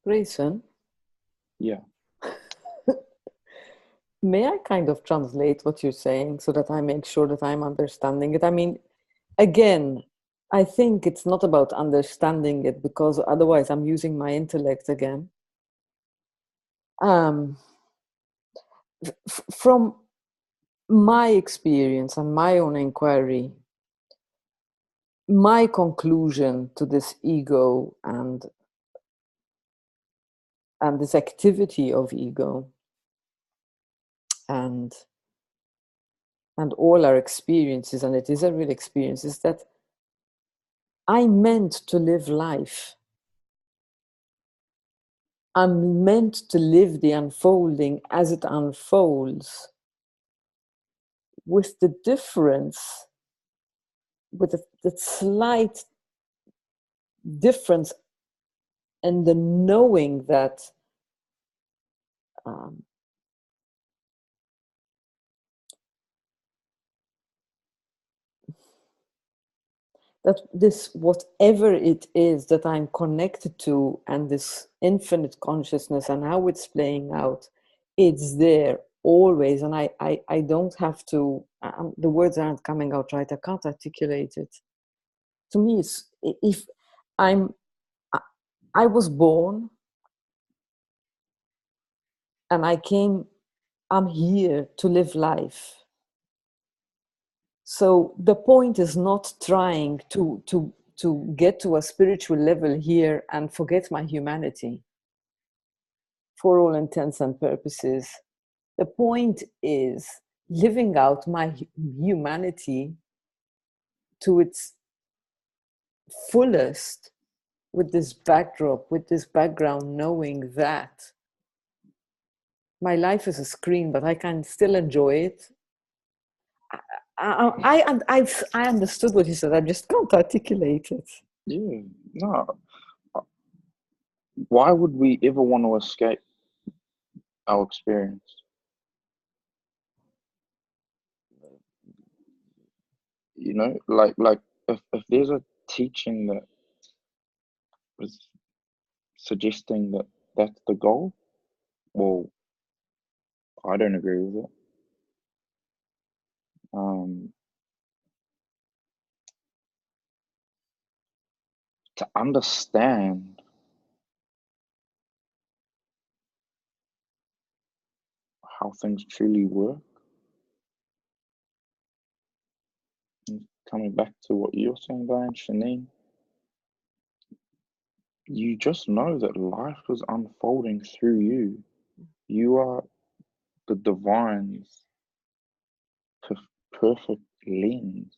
Speaker 1: Grayson?
Speaker 2: Yeah.
Speaker 1: May I kind of translate what you're saying so that I make sure that I'm understanding it? I mean, again, I think it's not about understanding it, because otherwise I'm using my intellect again. From my experience and my own inquiry, my conclusion to this ego and this activity of ego and all our experiences, and it is a real experience, is that I'm meant to live life. I'm meant to live the unfolding as it unfolds, with the difference, with the slight difference in the knowing that that this, whatever it is that I'm connected to, and this infinite consciousness and how it's playing out, it's there always. And I don't have to, the words aren't coming out right, I can't articulate it. To me, it's, if I was born and I came I'm here to live life. So the point is not trying to get to a spiritual level here and forget my humanity. For all intents and purposes, the point is living out my humanity to its fullest, with this backdrop, with this background, knowing that my life is a screen, but I can still enjoy it. I understood what you said. I just can't articulate it.
Speaker 2: Yeah, no. Why would we ever want to escape our experience? You know, like if there's a teaching that is suggesting that that's the goal, well, I don't agree with it. To understand how things truly work, and coming back to what you're saying, Diane, Shanine, you just know that life is unfolding through you. You are the divine's perfect lens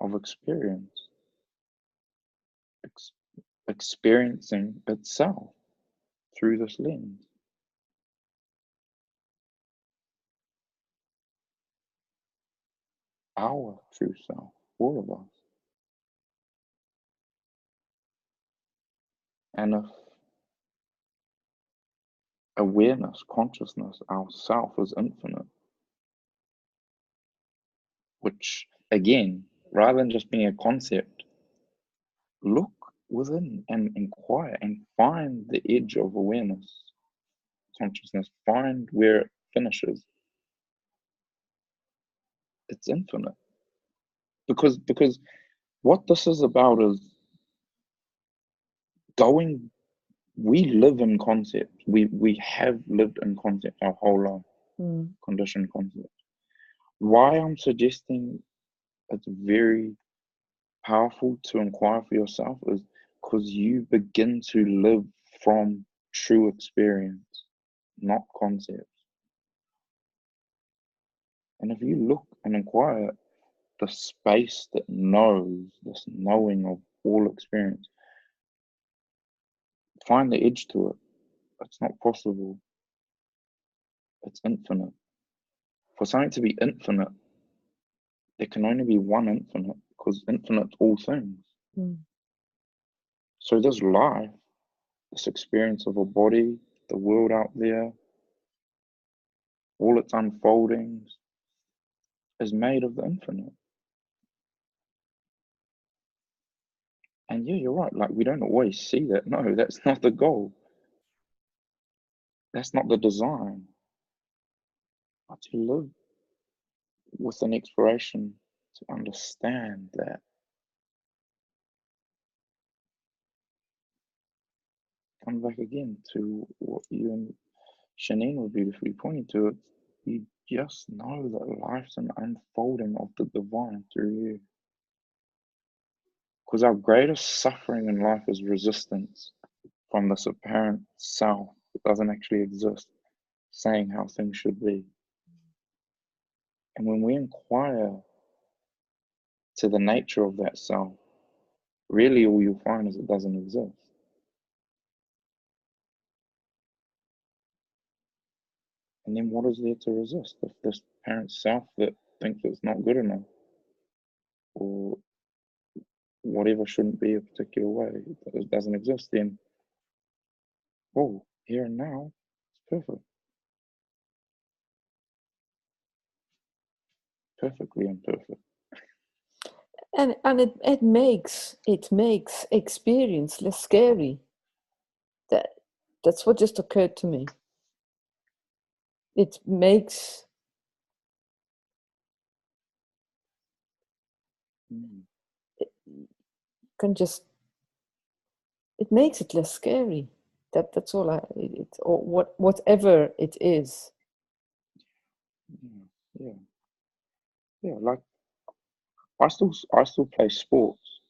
Speaker 2: of experience, experiencing itself through this lens. Our true self, all of us. And if awareness, consciousness, ourself is infinite, which again, rather than just being a concept, look within and inquire and find the edge of awareness, consciousness, find where it finishes. It's infinite. Because what this is about is going, we live in concept. We have lived in concept our whole life, conditioned concept. Why I'm suggesting it's very powerful to inquire for yourself is because you begin to live from true experience, not concepts. And if you look and inquire, the space that knows, this knowing of all experience, find the edge to it. It's not possible. It's infinite. For something to be infinite, there can only be one infinite, because infinite all things. So this life, this experience of a body, the world out there, all its unfoldings, is made of the infinite. And yeah, you're right, like we don't always see that. No, that's not the goal. That's not the design. But to live with an exploration, to understand that. Come back again to what you and Shanine were beautifully pointing to. It. You just know that life's an unfolding of the divine through you. Because our greatest suffering in life is resistance from this apparent self that doesn't actually exist, saying how things should be. And when we inquire to the nature of that self, really all you'll find is it doesn't exist. And then what is there to resist? If this parent self that thinks it's not good enough, or whatever shouldn't be a particular way, it doesn't exist, then, oh, here and now, it's perfect. Perfectly imperfect.
Speaker 1: And it makes experience less scary. That's what just occurred to me. It makes it makes it less scary. That's all. It's or whatever it is.
Speaker 2: Yeah, yeah. Like I still play sports,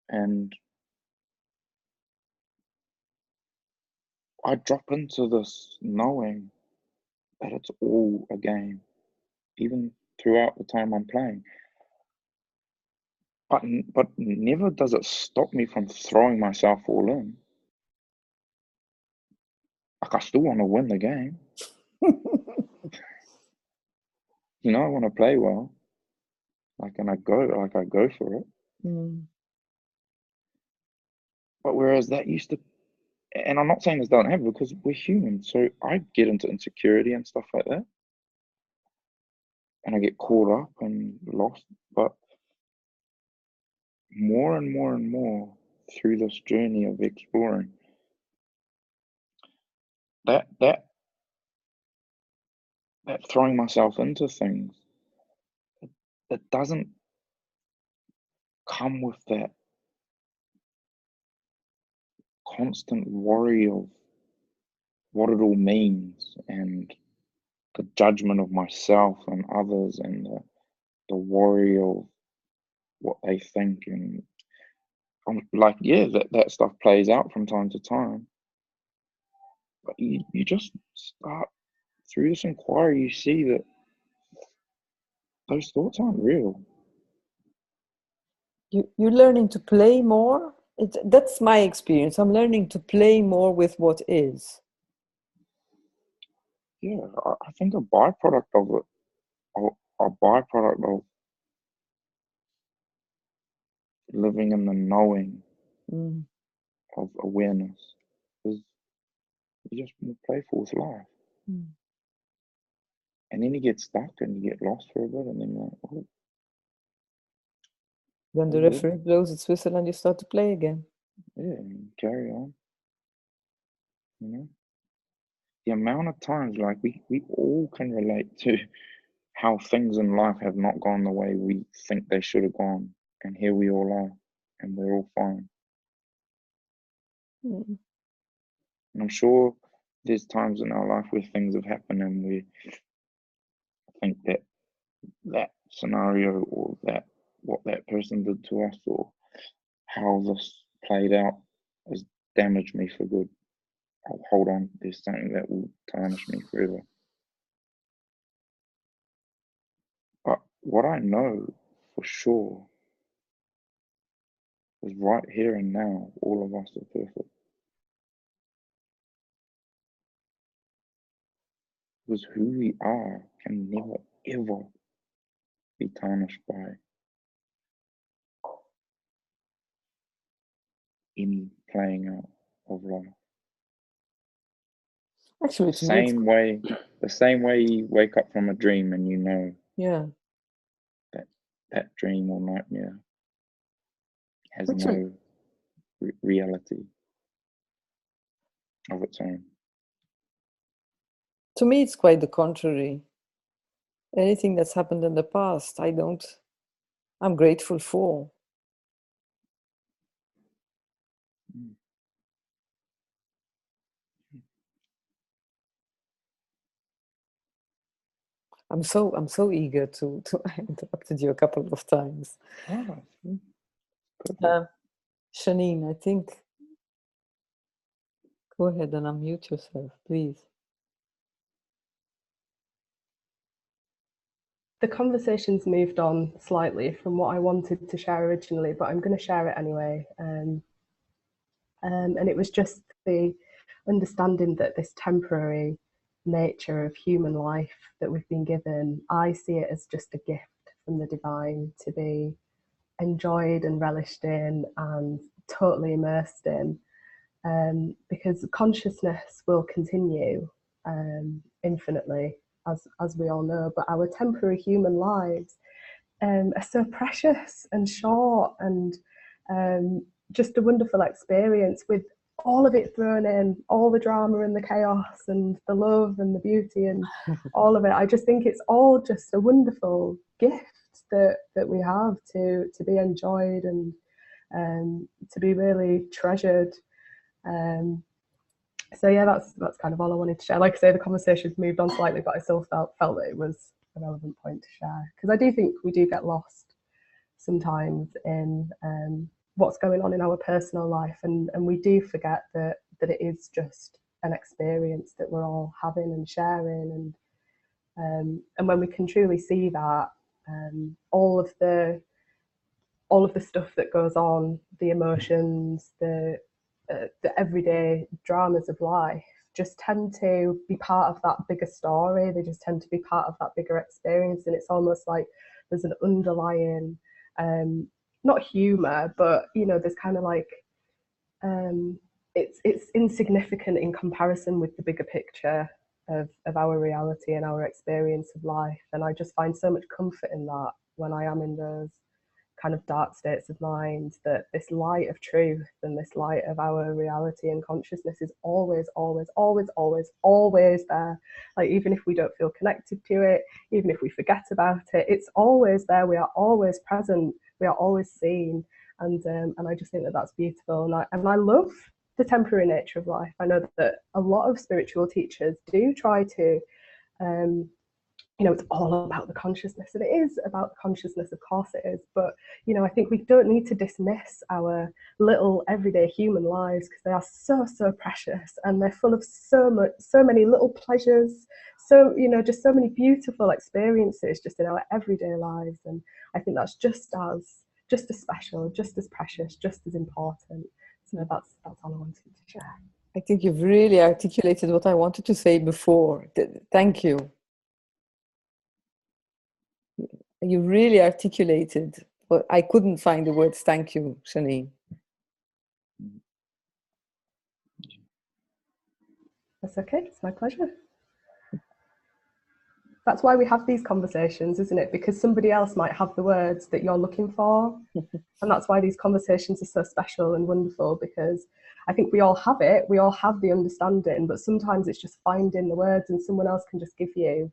Speaker 2: and I drop into this knowing that it's all a game, even throughout the time I'm playing. But never does it stop me from throwing myself all in. Like I still want to win the game. You know, I want to play well. Like, and I go for it.
Speaker 1: Mm.
Speaker 2: But whereas that used to, and I'm not saying this doesn't happen because we're human. So I get into insecurity and stuff like that, and I get caught up and lost. But more and more and more through this journey of exploring, that throwing myself into things, it doesn't come with that constant worry of what it all means and the judgment of myself and others and the worry of what they think. And I'm like, yeah, that stuff plays out from time to time, but you just start through this inquiry, you see that those thoughts aren't real.
Speaker 1: You're learning to play more. That's my experience. I'm learning to play more with what is.
Speaker 2: Yeah, I think a byproduct of it, a byproduct of living in the knowing
Speaker 1: Mm.
Speaker 2: of awareness is you just more playful with life.
Speaker 1: Mm.
Speaker 2: And then you get stuck and you get lost for a bit, and then you're like, oh,
Speaker 1: Then the
Speaker 2: all good.
Speaker 1: referee blows its whistle and you start to play again.
Speaker 2: Yeah, and you carry on. You know, the amount of times, like we all can relate to how things in life have not gone the way we think they should have gone, and here we all are, and we're all fine.
Speaker 1: Mm.
Speaker 2: And I'm sure there's times in our life where things have happened, and we think that scenario or that what that person did to us or how this played out has damaged me for good. I'll hold on, there's something that will tarnish me forever. But what I know for sure is right here and now, all of us are perfect. Because who we are can never, ever be tarnished by any playing out of life.
Speaker 1: Actually,
Speaker 2: The
Speaker 1: to me,
Speaker 2: same way you wake up from a dream and you know
Speaker 1: yeah.
Speaker 2: that dream or nightmare has
Speaker 1: Actually,
Speaker 2: no reality of its own.
Speaker 1: to me, it's quite the contrary. Anything that's happened in the past, I'm grateful for.
Speaker 2: Mm.
Speaker 1: I'm so eager to I interrupted you a couple of times.
Speaker 2: Oh, good.
Speaker 1: Shanine, I think, go ahead and unmute yourself, please.
Speaker 3: The conversation's moved on slightly from what I wanted to share originally, but I'm going to share it anyway. And it was just the understanding that this temporary nature of human life that we've been given, I see it as just a gift from the divine to be enjoyed and relished in and totally immersed in, because consciousness will continue infinitely, as we all know, but our temporary human lives are so precious and short and just a wonderful experience with all of it thrown in, all the drama and the chaos and the love and the beauty and all of it. I just think it's all just a wonderful gift that we have to be enjoyed and to be really treasured. So yeah, that's kind of all I wanted to share. Like I say, the conversation's moved on slightly, but I still felt that it was a relevant point to share, because I do think we do get lost sometimes in what's going on in our personal life, and we do forget that it is just an experience that we're all having and sharing, and when we can truly see that, all of the stuff that goes on, the emotions, the everyday dramas of life, just tend to be part of that bigger story. They just tend to be part of that bigger experience, and it's almost like there's an underlying, not humor, but there's kind of like, it's insignificant in comparison with the bigger picture of our reality and our experience of life. And I just find so much comfort in that when I am in those kind of dark states of mind, that this light of truth and this light of our reality and consciousness is always, always, always, always, always there. Like, even if we don't feel connected to it, even if we forget about it, it's always there. We are always present. We are always seen. And I just think that that's beautiful. And I love the temporary nature of life. I know that a lot of spiritual teachers do try to, it's all about the consciousness, and it is about the consciousness, of course it is, but I think we don't need to dismiss our little everyday human lives, because they are so precious, and they're full of so many little pleasures, so just so many beautiful experiences just in our everyday lives. And I think that's just as special, just as precious, just as important. So that's all I wanted to share.
Speaker 1: I think you've really articulated what I wanted to say before. Thank you. You really articulated, but I couldn't find the words. Thank you, Shani.
Speaker 3: That's okay. It's my pleasure. That's why we have these conversations, isn't it? Because somebody else might have the words that you're looking for. And that's why these conversations are so special and wonderful, because I think we all have it. We all have the understanding, but sometimes it's just finding the words, and someone else can just give you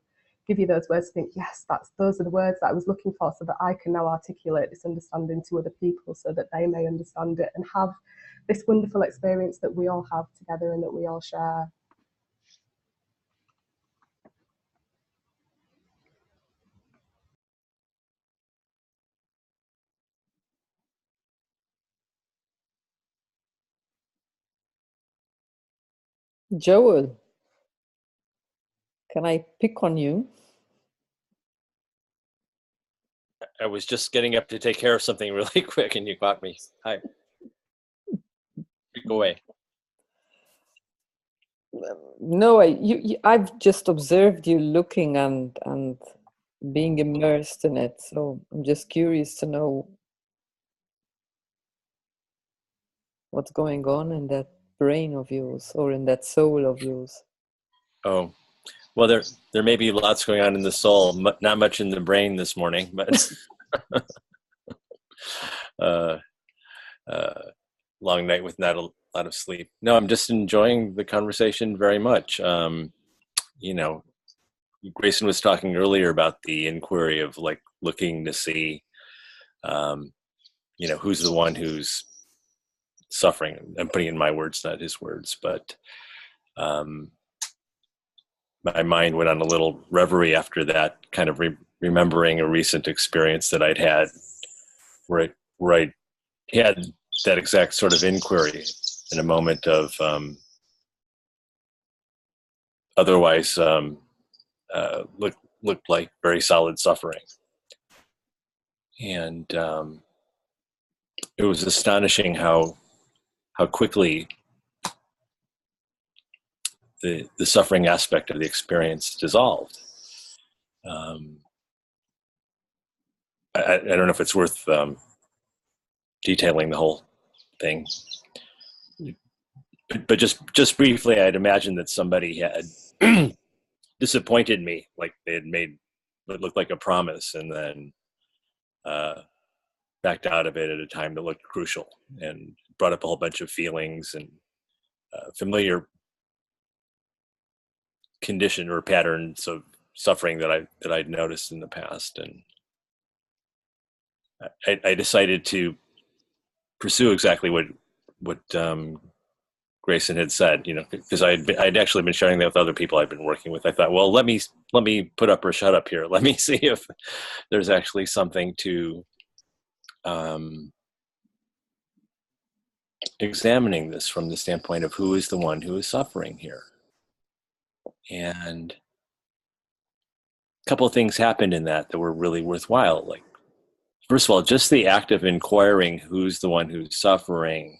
Speaker 3: those words to think, yes, those are the words that I was looking for, so that I can now articulate this understanding to other people, so that they may understand it and have this wonderful experience that we all have together and that we all share.
Speaker 1: Joel, can I pick on you?
Speaker 5: I was just getting up to take care of something really quick, and you caught me. Hi. Go away.
Speaker 1: No, I've just observed you looking and being immersed in it. So I'm just curious to know what's going on in that brain of yours, or in that soul of yours.
Speaker 5: Oh, well, there may be lots going on in the soul, not much in the brain this morning, but long night with not a lot of sleep. No, I'm just enjoying the conversation very much. Grayson was talking earlier about the inquiry of like looking to see, who's the one who's suffering. I'm putting in my words, not his words, but my mind went on a little reverie after that, kind of remembering a recent experience that I'd had where I had that exact sort of inquiry in a moment of otherwise looked like very solid suffering. And it was astonishing how quickly the suffering aspect of the experience dissolved. I don't know if it's worth detailing the whole thing, but just briefly, I'd imagine that somebody had disappointed me, like they had made what looked like a promise, and then backed out of it at a time that looked crucial, and brought up a whole bunch of feelings and familiar condition or patterns of suffering that I'd noticed in the past. And I decided to pursue exactly what Grayson had said, because I'd actually been sharing that with other people I've been working with. I thought, well, let me put up or shut up here. Let me see if there's actually something to examining this from the standpoint of who is the one who is suffering here. And a couple of things happened in that were really worthwhile. Like, first of all, just the act of inquiring who's the one who's suffering,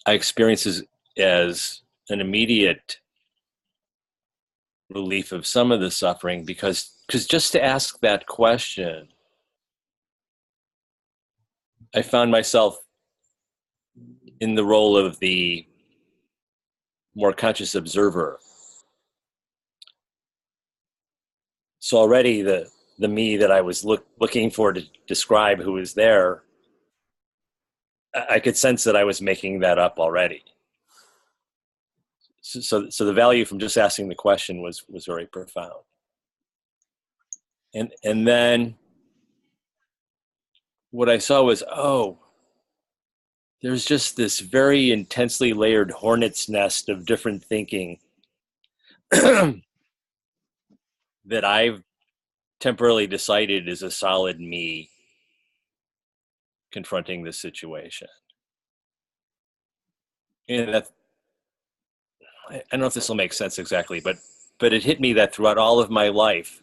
Speaker 5: I experience as an immediate relief of some of the suffering, because just to ask that question, I found myself in the role of the more conscious observer. So already the me that I was looking for to describe who was there, I could sense that I was making that up already. So the value from just asking the question was very profound. And then what I saw was, there's just this very intensely layered hornet's nest of different thinking that I've temporarily decided is a solid me confronting this situation. And that, I don't know if this will make sense exactly, but it hit me that throughout all of my life,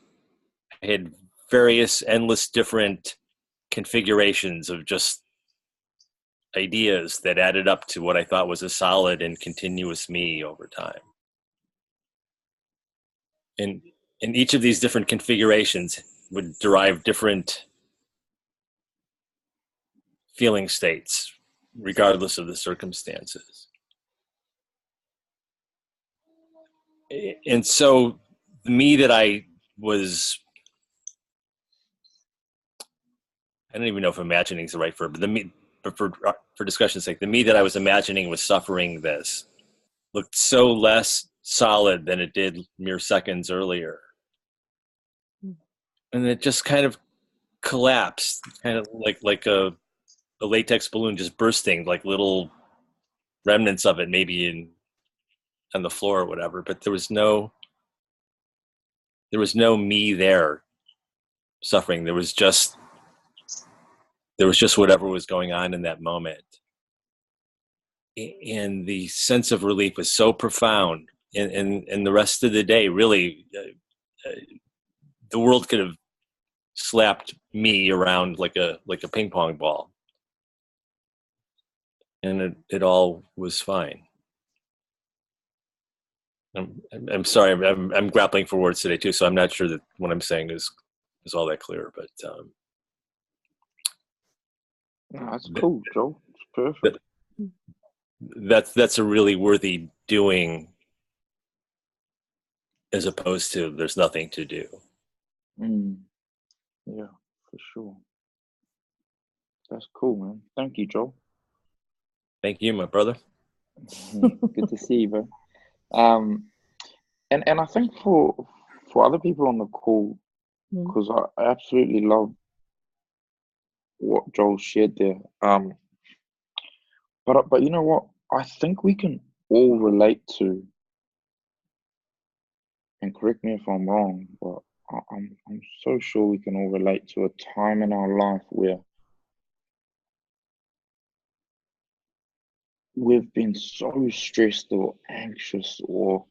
Speaker 5: I had various endless different configurations of just ideas that added up to what I thought was a solid and continuous me over time. And each of these different configurations would derive different feeling states, regardless of the circumstances. And so the me that I don't even know if imagining is the right verb, but for discussion's sake, the me that I was imagining was suffering this looked so less solid than it did mere seconds earlier. And it just kind of collapsed, kind of like a latex balloon just bursting, like little remnants of it maybe on the floor or whatever, but there was no me there suffering. There was just whatever was going on in that moment. And the sense of relief was so profound. And the rest of the day, really, the world could have slapped me around like a ping pong ball, and it all was fine. I'm sorry, I'm grappling for words today too, so I'm not sure that what I'm saying is all that clear. But
Speaker 2: no, that's cool, Joel. It's perfect.
Speaker 5: That's a really worthy doing, as opposed to there's nothing to do.
Speaker 2: Yeah, for sure. That's cool, man. Thank you, Joel.
Speaker 5: Thank you, my brother.
Speaker 2: Good to see you, bro. And I think for other people on the call, because I absolutely love what Joel shared there. But you know what? I think we can all relate to, and correct me if I'm wrong, but I'm so sure we can all relate to a time in our life where we've been so stressed or anxious or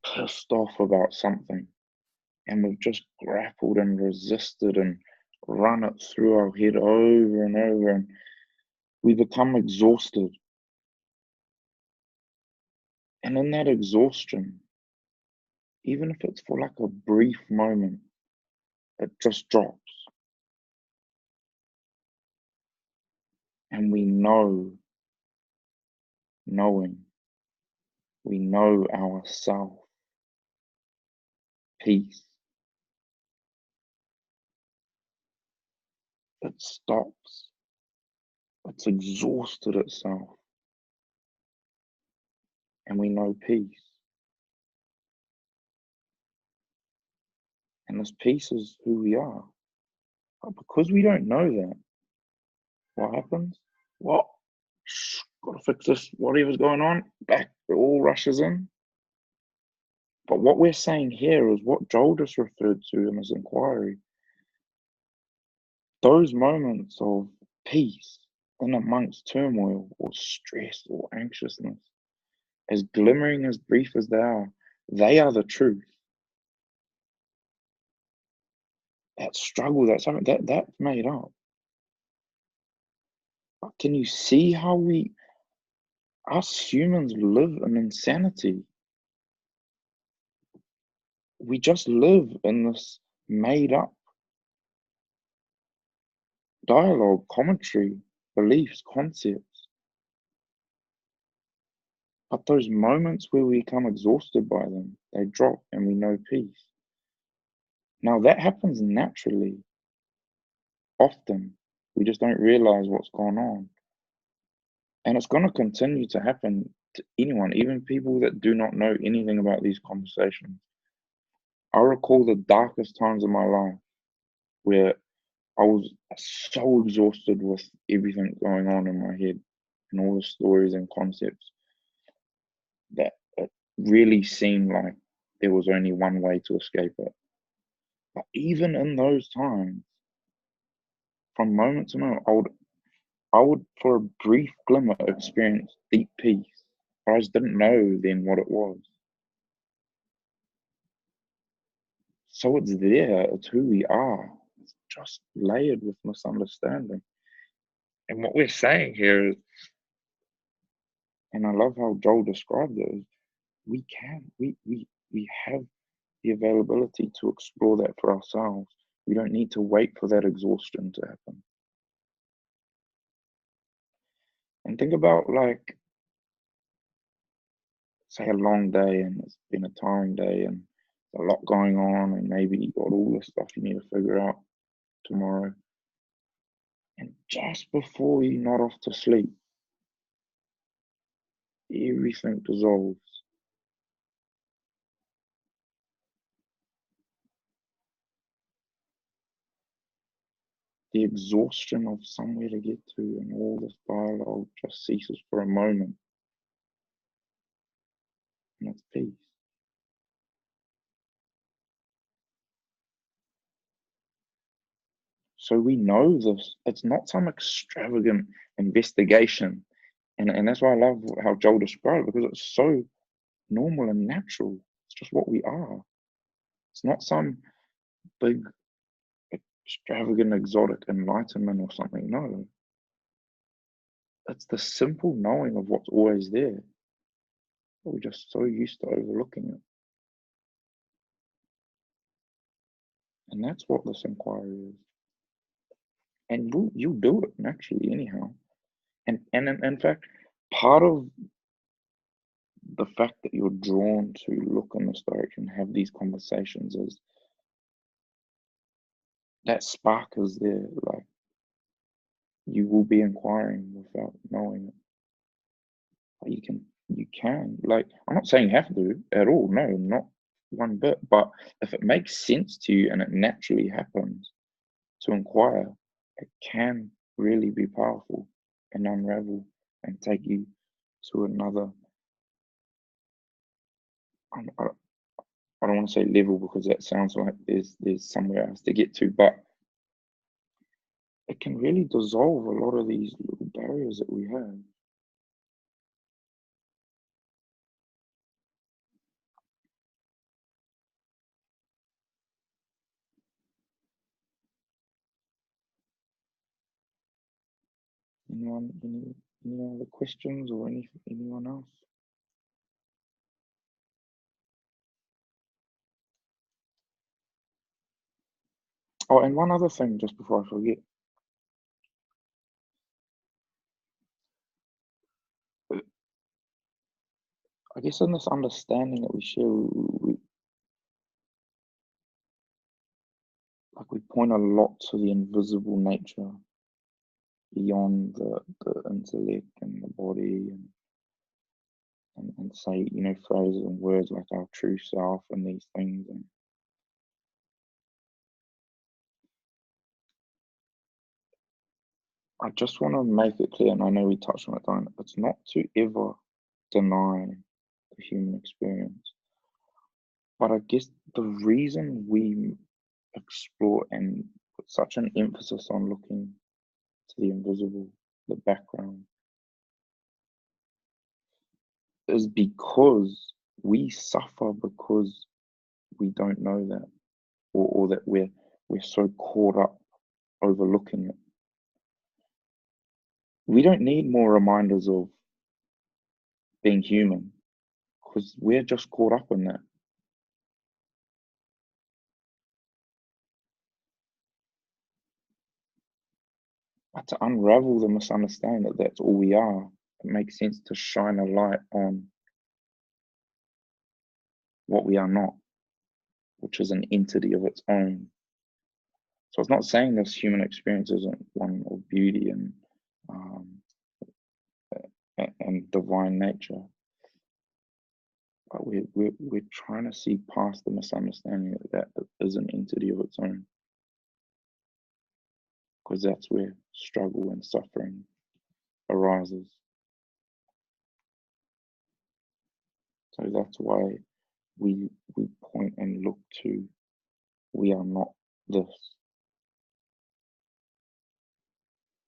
Speaker 2: pissed off about something, and we've just grappled and resisted and run it through our head over and over, and we become exhausted. And in that exhaustion, even if it's for like a brief moment, it just drops. And we know ourself, peace. It stops. It's exhausted itself. And we know peace. And this peace is who we are. But because we don't know that, what happens? What? got to fix this, whatever's going on, back, it all rushes in. But what we're saying here is what Joel just referred to in his inquiry. Those moments of peace in amongst turmoil or stress or anxiousness, as glimmering, as brief as they are the truth. That struggle, that's something that's made up. But can you see how us humans live in insanity? We just live in this made up dialogue, commentary, beliefs, concepts. But those moments where we become exhausted by them, they drop and we know peace. Now that happens naturally, often. We just don't realize what's going on. And it's going to continue to happen to anyone, even people that do not know anything about these conversations. I recall the darkest times of my life where I was so exhausted with everything going on in my head and all the stories and concepts that it really seemed like there was only one way to escape it. But even in those times, from moment to moment, I would for a brief glimmer experience deep peace. I just didn't know then what it was. So it's there, it's who we are. It's just layered with misunderstanding. And what we're saying here is, and I love how Joel described it, is we have the availability to explore that for ourselves. We don't need to wait for that exhaustion to happen. And think about, like, say a long day and it's been a tiring day and a lot going on, and maybe you got all the stuff you need to figure out tomorrow. And just before you nod off to sleep, everything dissolves. The exhaustion of somewhere to get to and all this dialogue just ceases for a moment. And it's peace. So we know this. It's not some extravagant investigation. And that's why I love how Joel described it, because it's so normal and natural. It's just what we are. It's not some big, extravagant, exotic enlightenment or something. No. It's the simple knowing of what's always there. We're just so used to overlooking it. And that's what this inquiry is. And you do it naturally anyhow. And in fact, part of the fact that you're drawn to look in this direction, have these conversations, is that spark is there. Like, you will be inquiring without knowing it. But you can. Like, I'm not saying you have to at all. No, not one bit. But if it makes sense to you and it naturally happens to inquire, it can really be powerful and unravel and take you to another. I don't want to say level, because that sounds like there's somewhere else to get to, but it can really dissolve a lot of these little barriers that we have. Any other questions or anyone else? Oh, and one other thing, just before I forget. I guess in this understanding that we share, we point a lot to the invisible nature beyond the intellect and the body, and say, phrases and words like our true self and these things. And I just want to make it clear, and I know we touched on it, Diane, it's not to ever deny the human experience. But I guess the reason we explore and put such an emphasis on looking to the invisible, the background, is because we suffer because we don't know that, or that we're so caught up overlooking it. We don't need more reminders of being human because we're just caught up in that. But to unravel the misunderstanding that that's all we are, it makes sense to shine a light on what we are not, which is an entity of its own. So it's not saying this human experience isn't one of beauty and divine nature, but we're trying to see past the misunderstanding that is an entity of its own, because that's where struggle and suffering arises. So that's why we point and look to, we are not this.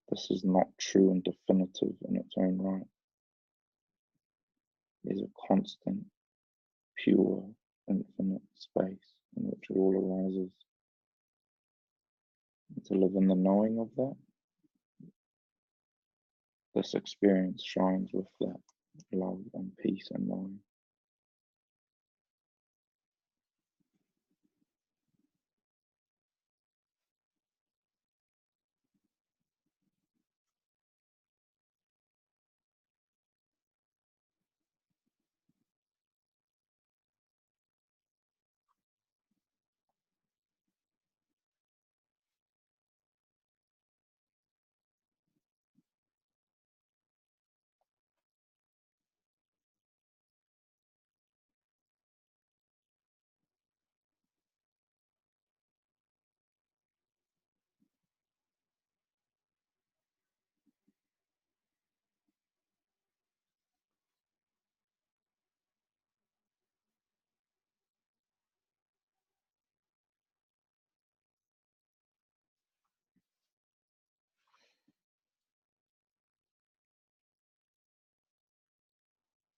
Speaker 2: This is not true and definitive in its own right. There's a constant, pure, infinite space in which it all arises. And to live in the knowing of that, this experience shines with that love and peace and knowing.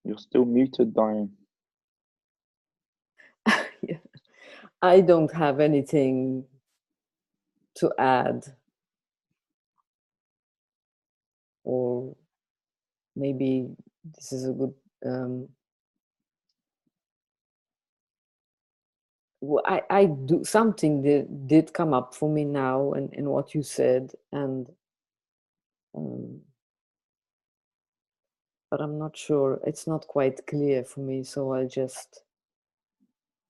Speaker 2: You're still muted, Diane.
Speaker 1: Yeah. I don't have anything to add, or maybe this is a good well, I do something that did come up for me now in what you said, and but I'm not sure, it's not quite clear for me, so I'll just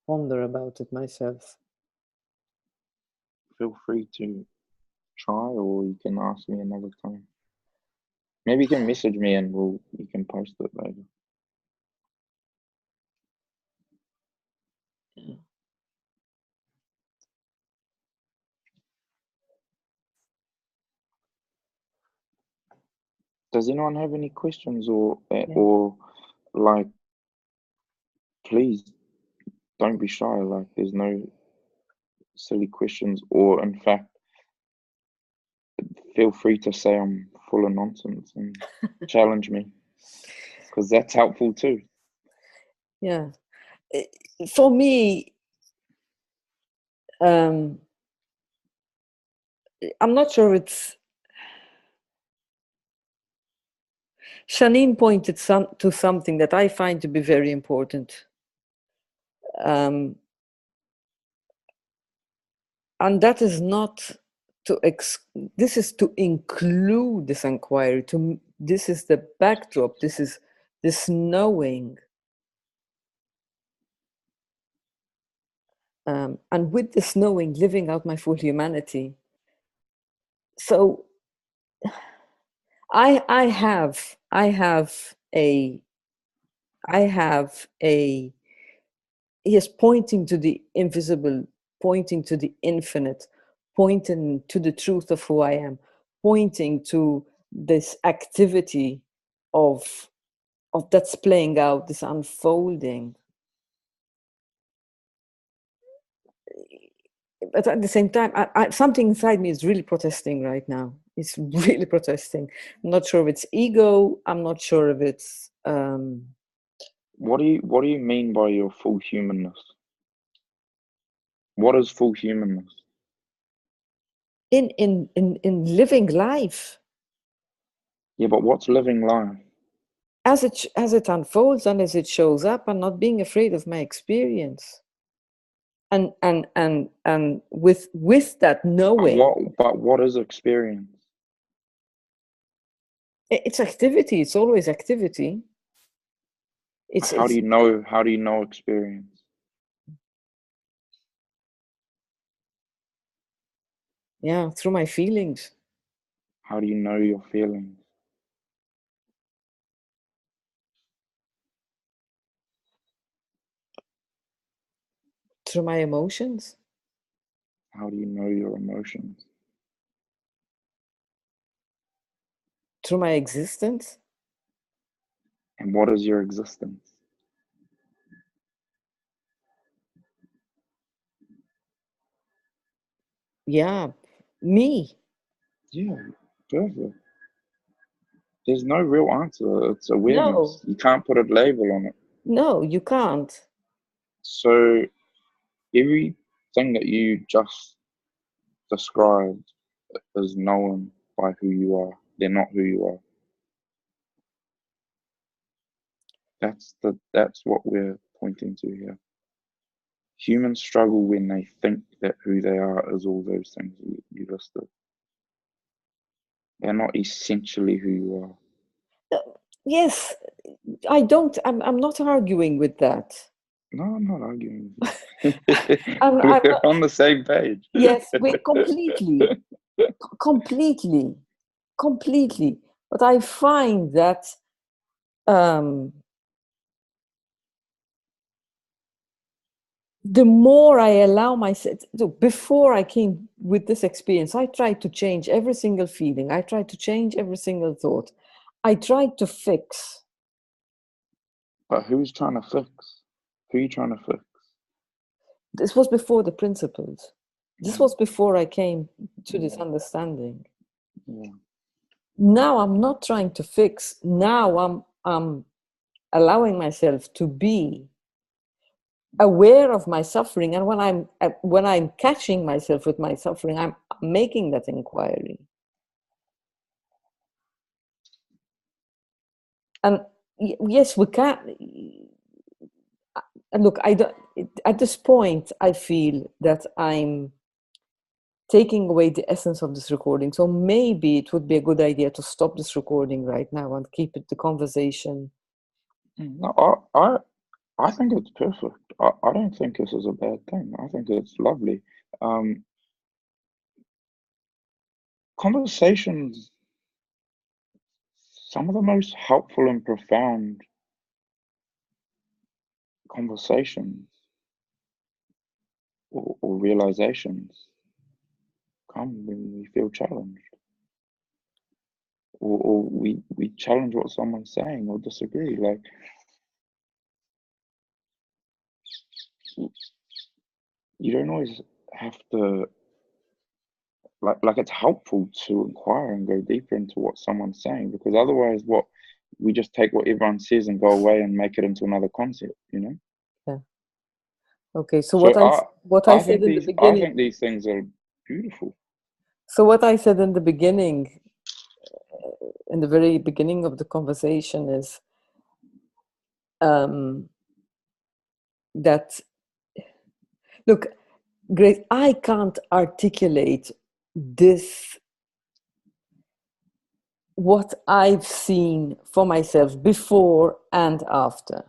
Speaker 1: ponder about it myself.
Speaker 2: Feel free to try, or you can ask me another time. Maybe you can message me and you can post it later.
Speaker 1: Yeah.
Speaker 2: Does anyone have any questions, or like, please don't be shy. Like, there's no silly questions, or in fact, feel free to say I'm full of nonsense and challenge me, because that's helpful too.
Speaker 1: Yeah. For me, I'm not sure it's. Shanine pointed to something that I find to be very important. And that is not to, this is to include this inquiry, this is the backdrop, this is this knowing. And with this knowing, living out my full humanity. So I have a yes, pointing to the invisible, pointing to the infinite, pointing to the truth of who I am, pointing to this activity of that's playing out, this unfolding. But at the same time, something inside me is really protesting right now. It's really protesting. I'm not sure if it's ego. I'm not sure if it's.
Speaker 2: What do you mean by your full humanness? What is full humanness?
Speaker 1: In living life.
Speaker 2: Yeah, but what's living life?
Speaker 1: As it unfolds and as it shows up, and not being afraid of my experience. And with that knowing.
Speaker 2: But what is experience?
Speaker 1: It's activity. It's always activity.
Speaker 2: How do you know experience?
Speaker 1: Yeah, through my feelings.
Speaker 2: How do you know your feelings?
Speaker 1: Through my emotions.
Speaker 2: How do you know your emotions?
Speaker 1: Through my existence.
Speaker 2: And what is your existence?
Speaker 1: Yeah, me.
Speaker 2: Yeah, perfect. There's no real answer. It's awareness.
Speaker 1: No.
Speaker 2: You can't put a label on it.
Speaker 1: No, you can't.
Speaker 2: So everything that you just described is known by who you are. They're not who you are. That's what we're pointing to here. Humans struggle when they think that who they are is all those things you listed. They're not essentially who you are.
Speaker 1: Yes, I'm not arguing with that.
Speaker 2: No, I'm not arguing with you. We're on the same page.
Speaker 1: Yes, we're completely. But I find that the more I allow myself, so before I came with this experience, I tried to change every single feeling. I tried to change every single thought. I tried to fix.
Speaker 2: But who's trying to fix? Who are you trying to fix?
Speaker 1: This was before the principles. This was before I came to this understanding.
Speaker 2: Yeah.
Speaker 1: Now I'm not trying to fix. Now I'm allowing myself to be aware of my suffering, and when I'm catching myself with my suffering, I'm making that inquiry. And yes, we can. And look, at this point, I feel that I'm taking away the essence of this recording. So maybe it would be a good idea to stop this recording right now and keep the conversation.
Speaker 2: No, I think it's perfect. I don't think this is a bad thing. I think it's lovely. Conversations, some of the most helpful and profound conversations or realizations come when we feel challenged. Or we challenge what someone's saying or disagree. Like, you don't always have to, like it's helpful to inquire and go deeper into what someone's saying, because otherwise we just take what everyone says and go away and make it into another concept, Yeah.
Speaker 1: Okay, so
Speaker 2: what
Speaker 1: I said in the beginning.
Speaker 2: I think these things are beautiful.
Speaker 1: So what I said in the beginning, in the very beginning of the conversation, is that, look, Grace, I can't articulate this, what I've seen for myself before and after.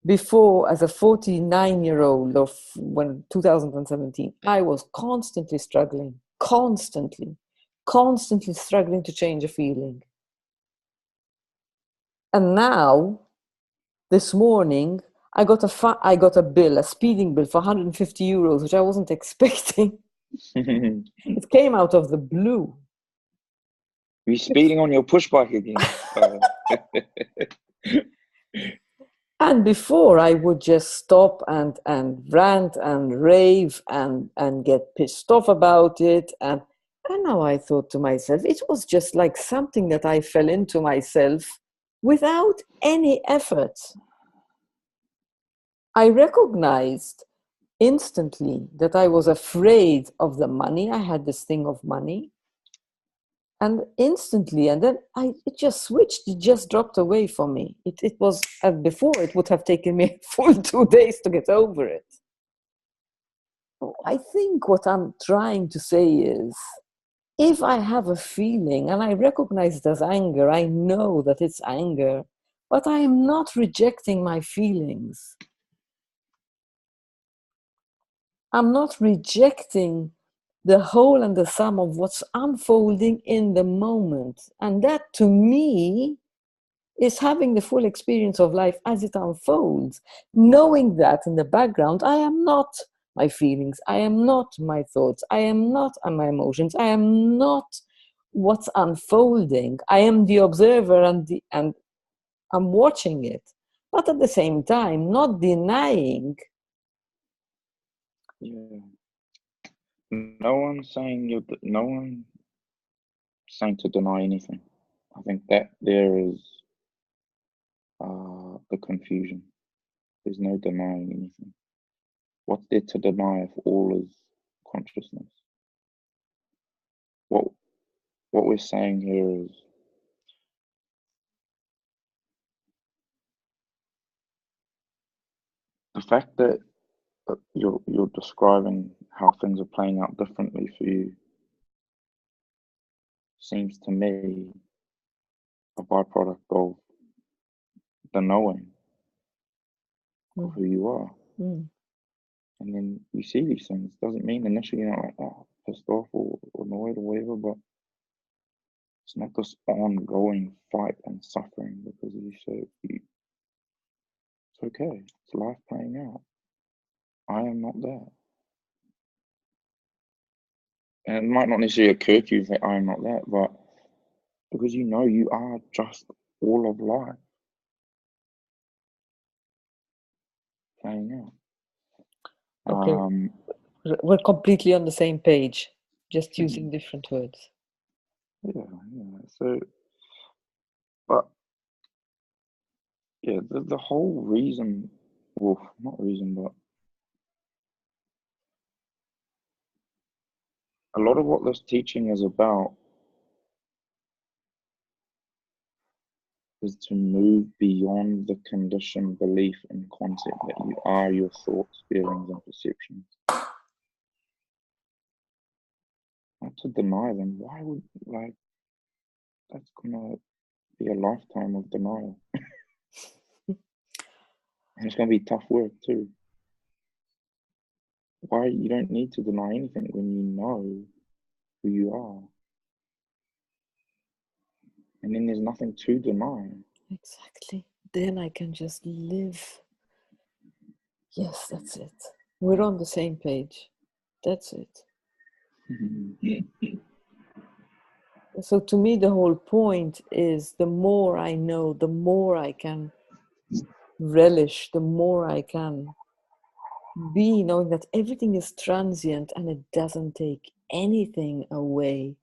Speaker 1: Before, as a 49-year-old of 2017, I was constantly struggling, constantly struggling to change a feeling. And now, this morning, I got a bill, a speeding bill for 150 euros, which I wasn't expecting. It came out of the blue.
Speaker 2: Are you speeding on your push bike again?
Speaker 1: And before I would just stop and rant and rave and get pissed off about it. And now I thought to myself, it was just like something that I fell into myself without any effort. I recognized instantly that I was afraid of the money. I had this thing of money. And instantly, and then it just switched, it just dropped away for me. It was, before it would have taken me a full 2 days to get over it. I think what I'm trying to say is, if I have a feeling, and I recognize it as anger, I know that it's anger, but I am not rejecting my feelings. I'm not rejecting the whole and the sum of what's unfolding in the moment. And that, to me, is having the full experience of life as it unfolds. Knowing that in the background, I am not my feelings, I am not my thoughts, I am not my emotions, I am not what's unfolding. I am the observer and I'm watching it. But at the same time, not denying.
Speaker 2: Yeah. No one's saying to deny anything. I think that there is the confusion. There's no denying anything. What's there to deny if all is consciousness? What we're saying here is the fact that you're describing how things are playing out differently for you seems to me a byproduct of the knowing of who you are. And then you see these things. Doesn't mean initially you're not like, oh, pissed off or annoyed or whatever, but it's not this ongoing fight and suffering because it's okay. It's life playing out. I am not there. And it might not necessarily occur to you that I am not that, but because you know you are just all of life playing out.
Speaker 1: Okay. We're completely on the same page, just using different words.
Speaker 2: Yeah. So, but yeah, the whole reason, well, not reason, but a lot of what this teaching is about is to move beyond the conditioned belief and concept that you are your thoughts, feelings, and perceptions. Not to deny them. Why would, that's gonna be a lifetime of denial. And it's gonna be tough work too. Why you don't need to deny anything when you know who you are. And then there's nothing to deny.
Speaker 1: Exactly. Then I can just live. Yes, that's it. We're on the same page. That's it. So to me, the whole point is the more I know, the more I can relish, the more I can be, knowing that everything is transient and it doesn't take anything away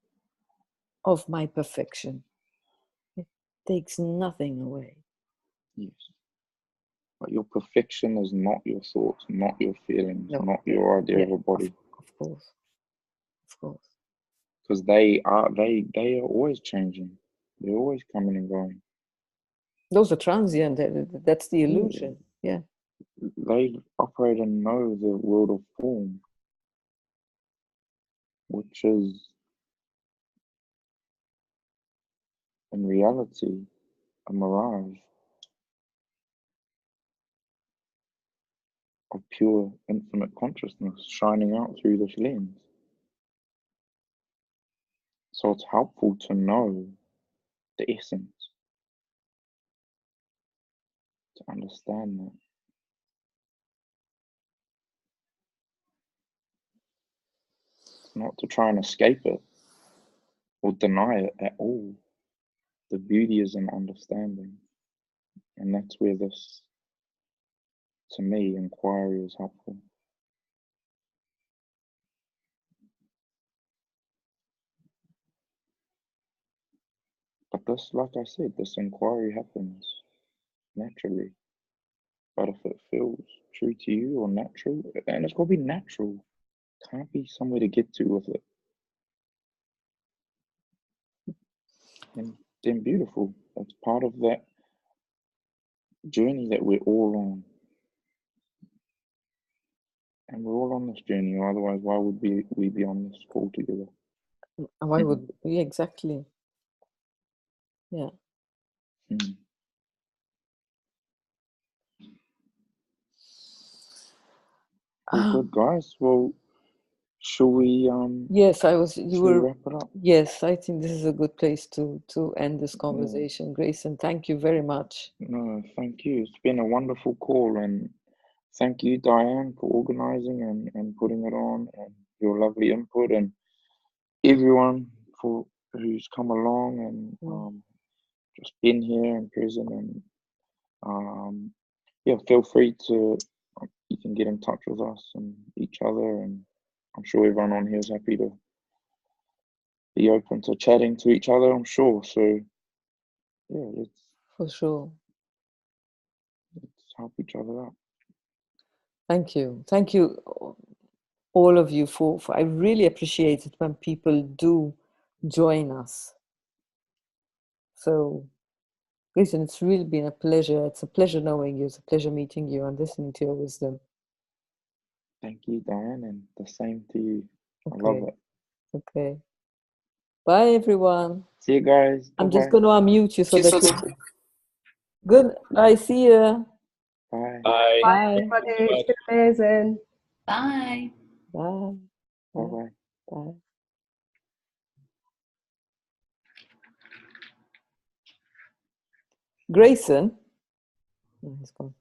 Speaker 1: of my perfection. It takes nothing away.
Speaker 2: Yes. But your perfection is not your thoughts, not your feelings, not your idea of a body.
Speaker 1: Of course.
Speaker 2: Because they are always changing. They're always coming and going.
Speaker 1: Those are transient. That's the illusion. Yeah.
Speaker 2: They operate and know the world of form, which is in reality a mirage of pure infinite consciousness shining out through this lens. So it's helpful to know the essence, to understand that. Not to try and escape it, or deny it at all. The beauty is in understanding. And that's where this, to me, inquiry is helpful. But this, like I said, this inquiry happens naturally. But if it feels true to you or natural, and it's got to be natural, can't be somewhere to get to with it. And then beautiful. It's part of that journey that we're all on. And we're all on this journey, or otherwise why would we be on this call together?
Speaker 1: Why would we? Exactly. Yeah.
Speaker 2: Well, good, guys. Well, shall we
Speaker 1: yes,
Speaker 2: shall we wrap it up?
Speaker 1: Yes, I think this is a good place to end this conversation. Grayson, thank you very much.
Speaker 2: No, thank you. It's been a wonderful call, and thank you, Diane, for organizing and putting it on, and your lovely input, and everyone who's come along and just been here and present. And yeah, feel free to, you can get in touch with us and each other, and I'm sure everyone on here is happy to be open to chatting to each other, I'm sure. So yeah, let's help each other out.
Speaker 1: Thank you all of you for I really appreciate it when people do join us. So Grayson, it's really been a pleasure. It's a pleasure knowing you. It's a pleasure meeting you and listening to your wisdom.
Speaker 2: Thank you, Diane, and the same to you. I love it.
Speaker 1: Okay. Bye, everyone.
Speaker 2: See you guys.
Speaker 1: I'm just going to unmute you so that you... Good. Bye. See you.
Speaker 2: Bye.
Speaker 5: Bye.
Speaker 3: Bye, everybody. It's been amazing.
Speaker 4: Bye.
Speaker 1: Bye.
Speaker 2: Bye-bye.
Speaker 1: Bye. Grayson. Oh, he's gone.